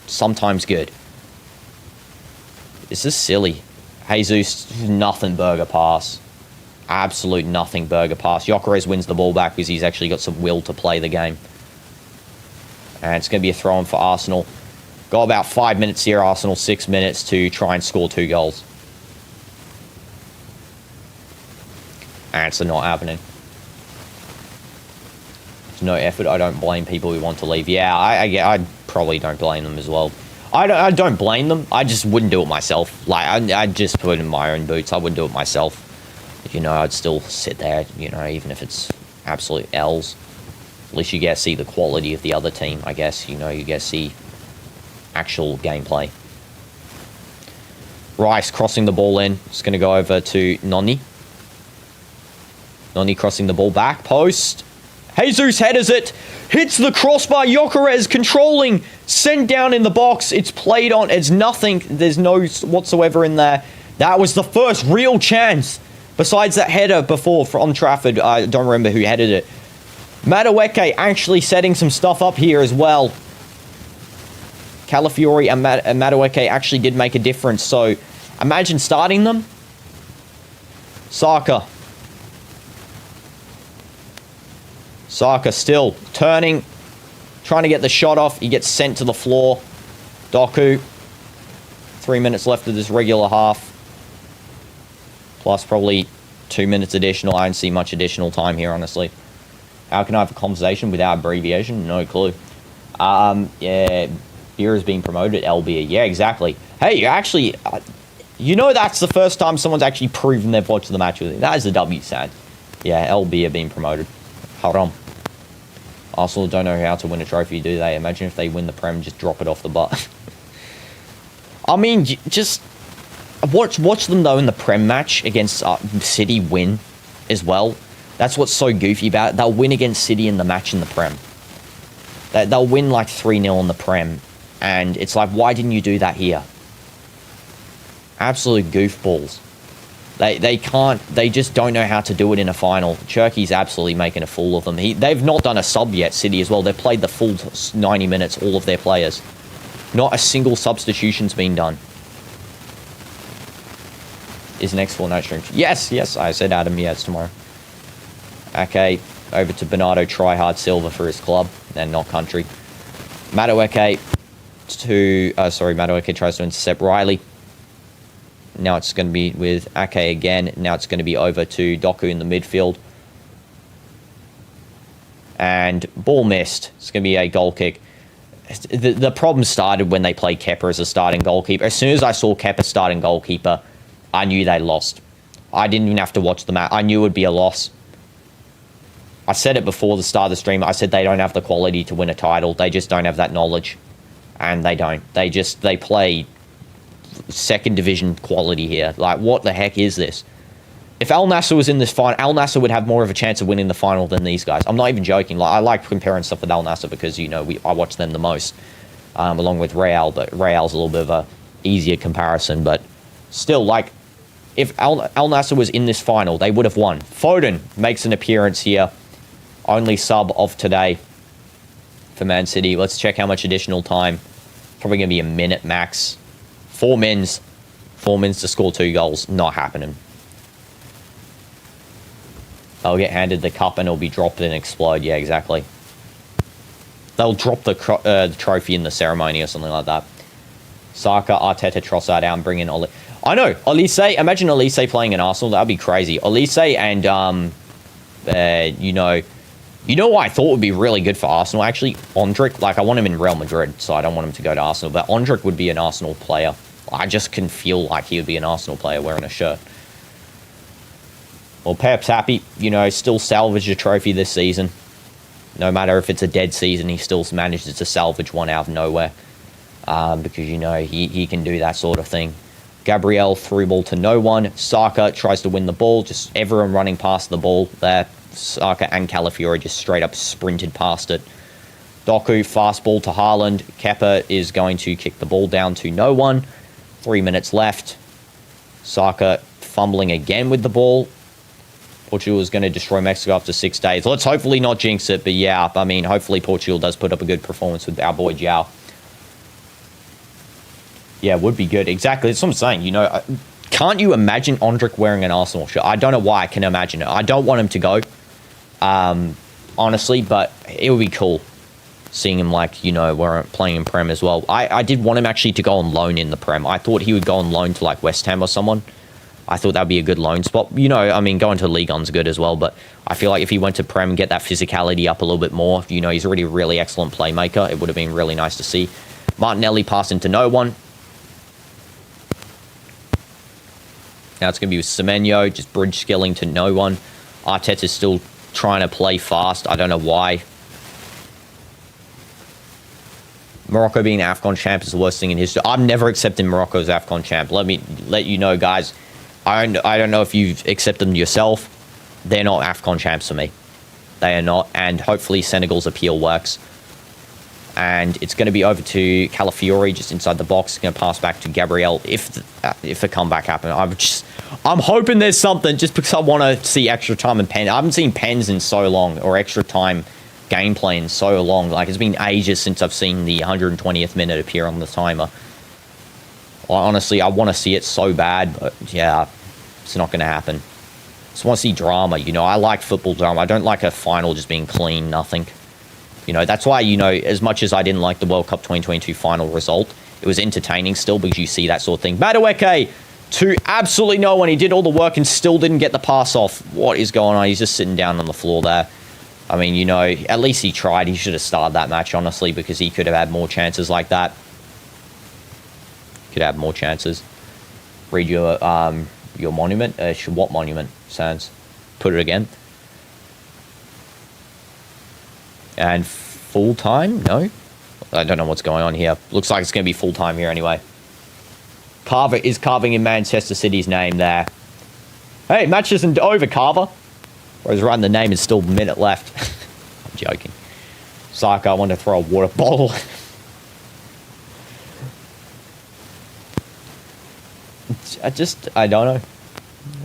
sometimes good. This is silly. Jesus, nothing burger pass. Absolute nothing burger pass. Gyökeres wins the ball back because he's actually got some will to play the game. And it's going to be a throw-in for Arsenal. Got about 5 minutes here, Arsenal. 6 minutes to try and score 2 goals. And it's not happening. There's no effort. I don't blame people who want to leave. Yeah, I probably don't blame them as well. I don't blame them. I just wouldn't do it myself. Like, I'd just put it in my own boots. I wouldn't do it myself. You know, I'd still sit there, you know, even if it's absolute L's. At least you get to see the quality of the other team, I guess. You know, you get to see actual gameplay. Rice crossing the ball in. It's going to go over to Noni. Noni crossing the ball back. Post. Jesus headers it. Hits the crossbar. Gyökeres controlling. Sent down in the box. It's played on. It's nothing. There's no whatsoever in there. That was the first real chance. Besides that header before on Trafford. I don't remember who headed it. Madueke actually setting some stuff up here as well. Calafiori and Madueke actually did make a difference. So, imagine starting them. Saka. Saka still turning. Trying to get the shot off. He gets sent to the floor. Doku. 3 minutes left of this regular half. Plus probably 2 minutes additional. I don't see much additional time here, honestly. How can I have a conversation without abbreviation? No clue. Yeah, Beer is being promoted. L Beer. Yeah, exactly. Hey, actually, you know that's the first time someone's actually proven they've watched the match with it. That is a W, sad. Yeah, L Beer being promoted. Haram. Arsenal don't know how to win a trophy, do they? Imagine if they win the Prem and just drop it off the butt. I mean, just watch them, though, in the Prem match against City win. as well. That's what's so goofy about it. They'll win against City in the match in the Prem. They'll win like 3-0 in the Prem. And it's like, why didn't you do that here? Absolute goofballs. They can't, they just don't know how to do it in a final. Cherky's absolutely making a fool of them. They've not done a sub yet, City as well. They've played the full 90 minutes, all of their players. Not a single substitution's been done. Is next full night stream? Yes, I said Adam, yeah, it's tomorrow. Okay, over to Bernardo Tryhard Silva for his club, and not country. Madueke Madueke tries to intercept Riley. Now it's going to be with Ake again. Now it's going to be over to Doku in the midfield. And ball missed. It's going to be a goal kick. The problem started when they played Kepa as a starting goalkeeper. As soon as I saw Kepa starting goalkeeper, I knew they lost. I didn't even have to watch the match. I knew it would be a loss. I said it before the start of the stream. I said they don't have the quality to win a title. They just don't have that knowledge. And they don't. They play second division quality here. Like, what the heck is this? If Al Nassr was in this final, Al Nassr would have more of a chance of winning the final than these guys. I'm not even joking. Like, I like comparing stuff with Al Nassr because, you know, I watch them the most, along with Real, but Real's a little bit of a easier comparison. But still, like, if Al Nassr was in this final, they would have won. Foden makes an appearance here. Only sub of today for Man City. Let's check how much additional time. Probably going to be a minute max. 4 mins. 4 mins to score 2 goals. Not happening. They'll get handed the cup and it'll be dropped and explode. Yeah, exactly. They'll drop the trophy in the ceremony or something like that. Saka, Arteta, Trossard out and bring in Oli. I know. Olise. Imagine Olise playing in Arsenal. That'd be crazy. Olise and, you know what I thought would be really good for Arsenal, actually? Ondrick. Like, I want him in Real Madrid, so I don't want him to go to Arsenal. But Ondrick would be an Arsenal player. I just can feel like he would be an Arsenal player wearing a shirt. Well, Pep's happy. You know, still salvaged a trophy this season. No matter if it's a dead season, he still manages to salvage one out of nowhere. Because, you know, he can do that sort of thing. Gabriel through ball to no one. Saka tries to win the ball. Just everyone running past the ball there. Saka and Calafiori just straight up sprinted past it. Doku, fast ball to Haaland. Kepa is going to kick the ball down to no one. 3 minutes left. Saka fumbling again with the ball. Portugal is going to destroy Mexico after 6 days. Let's hopefully not jinx it, but yeah, I mean, hopefully Portugal does put up a good performance with our boy João. Yeah, would be good. Exactly, that's what I'm saying. You know, can't you imagine Ondrick wearing an Arsenal shirt? I don't know why I can imagine it. I don't want him to go, honestly, but it would be cool seeing him, like, you know, playing in Prem as well. I did want him actually to go on loan in the Prem. I thought he would go on loan to, like, West Ham or someone. I thought that would be a good loan spot. You know, I mean, going to Ligue 1's good as well, but I feel like if he went to Prem, get that physicality up a little bit more, you know, he's already a really excellent playmaker. It would have been really nice to see. Martinelli passing to no one. Now it's going to be with Semenyo, just bridge skilling to no one. Arteta's still trying to play fast. I don't know why. Morocco being AFCON champ is the worst thing in history. I'm never accepting Morocco as AFCON champ. Let me let you know, guys. I don't know if you've accepted them yourself. They're not AFCON champs for me. They are not. And hopefully Senegal's appeal works. And it's going to be over to Calafiori just inside the box. It's going to pass back to Gabriel if a comeback happens. I'm hoping there's something just because I want to see extra time and pen. I haven't seen pens in so long, or extra time gameplay in so long. Like, it's been ages since I've seen the 120th minute appear on the timer. Well, honestly, I want to see it so bad, but yeah, it's not going to happen. Just want to see drama. You know, I like football drama. I don't like a final just being clean, nothing. You know, that's why, you know, as much as I didn't like the World Cup 2022 final result, it was entertaining still because you see that sort of thing. Madueke to absolutely no one. He did all the work and still didn't get the pass off. What is going on? He's just sitting down on the floor there. I mean, you know, at least he tried. He should have started that match, honestly, because he could have had more chances like that. Could have more chances. Read your monument. What monument, Sans? Put it again. And full time? No? I don't know what's going on here. Looks like it's going to be full time here anyway. Carver is carving in Manchester City's name there. Hey, match isn't over, Carver. Whereas writing the name is still a minute left. I'm joking. Psycho, I want to throw a water bottle. I don't know.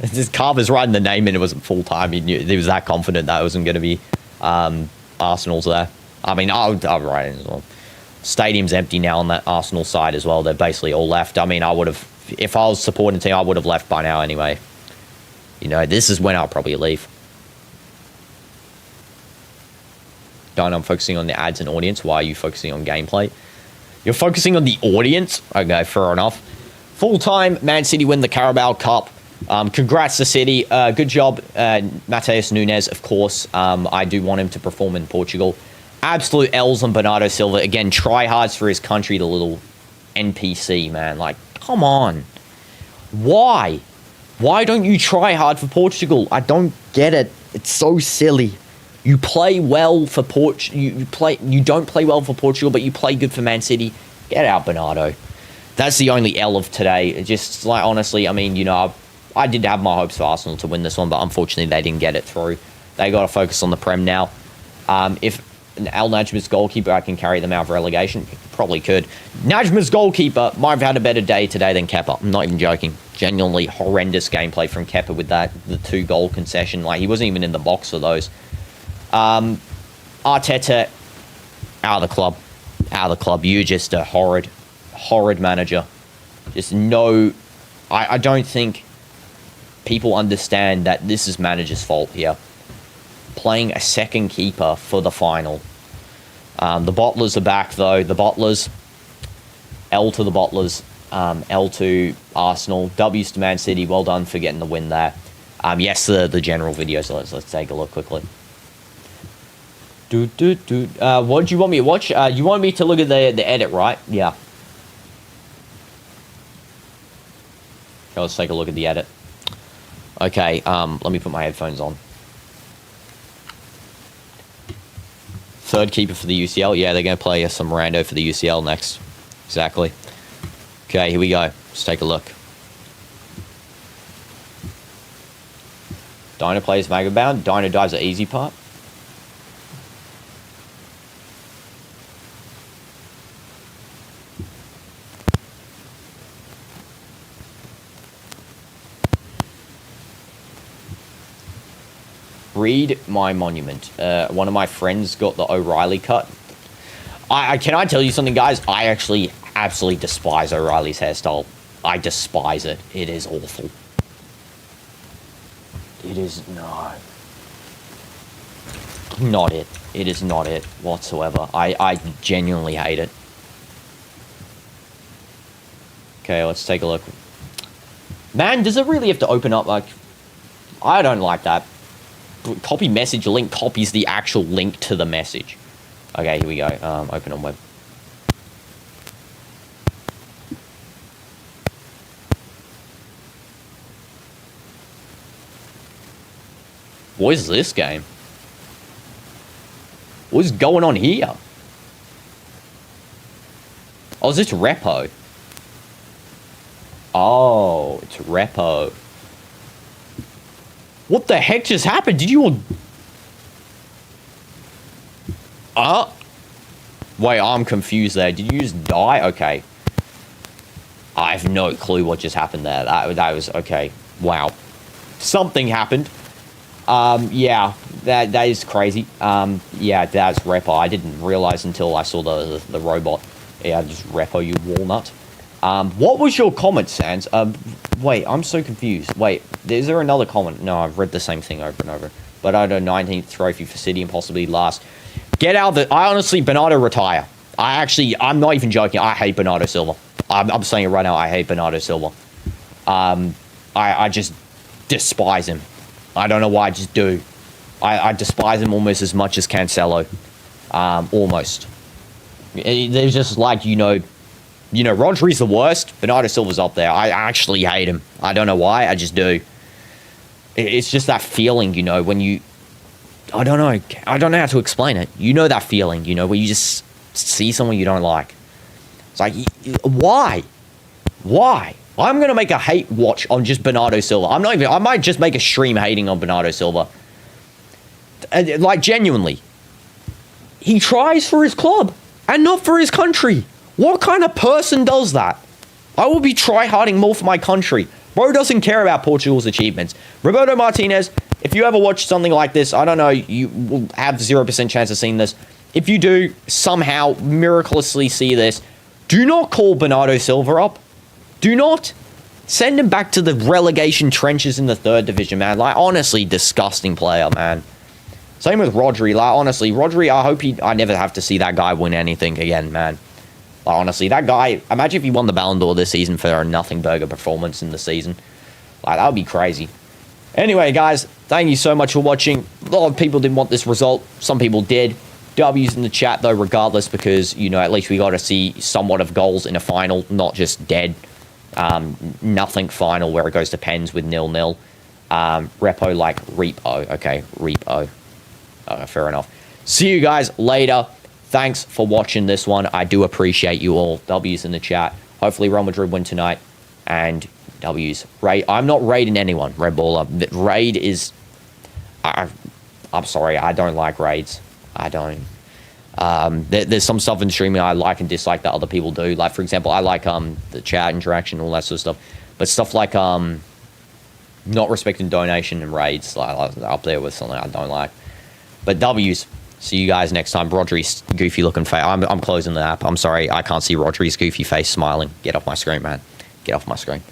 This Carver's writing the name and it wasn't full time. He was that confident that it wasn't going to be Arsenal's there. I mean, I'll write it as well. Stadium's empty now on that Arsenal side as well. They're basically all left. I mean, I would have, if I was supporting the team, I would have left by now anyway. You know, this is when I'll probably leave. Don't, I'm focusing on the ads and audience. Why are you focusing on gameplay? You're focusing on the audience? Okay, fair enough. Full-time, Man City win the Carabao Cup. Congrats to City. Good job, Mateus Nunes, of course. I do want him to perform in Portugal. Absolute L's on Bernardo Silva. Again, try-hards for his country, the little NPC, man. Like, come on. Why? Why don't you try hard for Portugal? I don't get it. It's so silly. You play well for you don't play well for Portugal, but you play good for Man City. Get out, Bernardo. That's the only L of today. Just like, honestly, I mean, you know, I did have my hopes for Arsenal to win this one, but unfortunately they didn't get it through. They got to focus on the Prem now. If Al Najma's goalkeeper, I can carry them out of relegation. Probably could. Najma's goalkeeper might have had a better day today than Kepa. I'm not even joking. Genuinely horrendous gameplay from Kepa with the 2-goal concession. Like, he wasn't even in the box for those. Arteta, out of the club. Out of the club. You're just a horrid manager. Just no... I don't think people understand that this is manager's fault here. Playing a second keeper for the final. The Bottlers are back, though. The Bottlers. L to the Bottlers. L to Arsenal. W's to Man City. Well done for getting the win there. Yes, the general video, so let's take a look quickly. What do you want me to watch? You want me to look at the edit, right? Yeah. Okay, let's take a look at the edit. Okay, let me put my headphones on. Third keeper for the UCL. Yeah, they're going to play some rando for the UCL next. Exactly. Okay, here we go. Let's take a look. Dino plays Magabound. Dino dives the easy part. Read my monument. One of my friends got the O'Reilly cut. Can I tell you something, guys? I actually absolutely despise O'Reilly's hairstyle. I despise it. It is awful. It is not it. It is not it whatsoever. I genuinely hate it. Okay, let's take a look. Man, does it really have to open up? Like, I don't like that. Copy message link copies the actual link to the message. Okay, here we go. Open on web. What is this game? What is going on here? Oh, is this Repo? Oh, it's Repo. What the heck just happened? Did you... Wait, I'm confused there. Did you just die? Okay. I have no clue what just happened there. That was... Okay. Wow. Something happened. Yeah. That is crazy. Yeah, that's Repo. I didn't realize until I saw the robot. Yeah, just Repo, you walnut. What was your comment, Sans? Wait, I'm so confused. Wait, is there another comment? No, I've read the same thing over and over. Bernardo, 19th trophy for City and possibly last. Get out of the... I honestly, Bernardo, retire. I'm not even joking. I hate Bernardo Silva. I'm saying it right now. I hate Bernardo Silva. I just despise him. I don't know why, I just do. I despise him almost as much as Cancelo. Almost. There's just like, you know, Rodri's the worst. Bernardo Silva's up there. I actually hate him. I don't know why. I just do. It's just that feeling, you know, when you... I don't know. I don't know how to explain it. You know that feeling, you know, where you just see someone you don't like. It's like, why? Why? I'm going to make a hate watch on just Bernardo Silva. I might just make a stream hating on Bernardo Silva. Like, genuinely. He tries for his club and not for his country. What kind of person does that? I will be try-harding more for my country. Bro doesn't care about Portugal's achievements. Roberto Martinez, if you ever watch something like this, I don't know, you will have 0% chance of seeing this. If you do somehow miraculously see this, do not call Bernardo Silva up. Do not. Send him back to the relegation trenches in the 3rd division, man. Like, honestly, disgusting player, man. Same with Rodri. Like, honestly, Rodri, I never have to see that guy win anything again, man. Like, honestly, that guy, imagine if he won the Ballon d'Or this season for a nothing burger performance in the season. Like, that would be crazy. Anyway, guys, thank you so much for watching. A lot of people didn't want this result. Some people did. W's in the chat, though, regardless, because, you know, at least we got to see somewhat of goals in a final, not just dead. Nothing final where it goes to pens with 0-0. Repo like repo. Okay, repo. Fair enough. See you guys later. Thanks for watching this one. I do appreciate you all. W's in the chat. Hopefully Real Madrid win tonight. And W's. I'm not raiding anyone, Red Baller. Raid is... I'm sorry, I don't like raids. I don't. There's some stuff in streaming I like and dislike that other people do. Like, for example, I like the chat interaction, all that sort of stuff. But stuff like not respecting donation and raids, like up there with something I don't like. But W's. See you guys next time. Rodri's goofy looking face. I'm closing the app. I'm sorry, I can't see Rodri's goofy face smiling. Get off my screen, man. Get off my screen.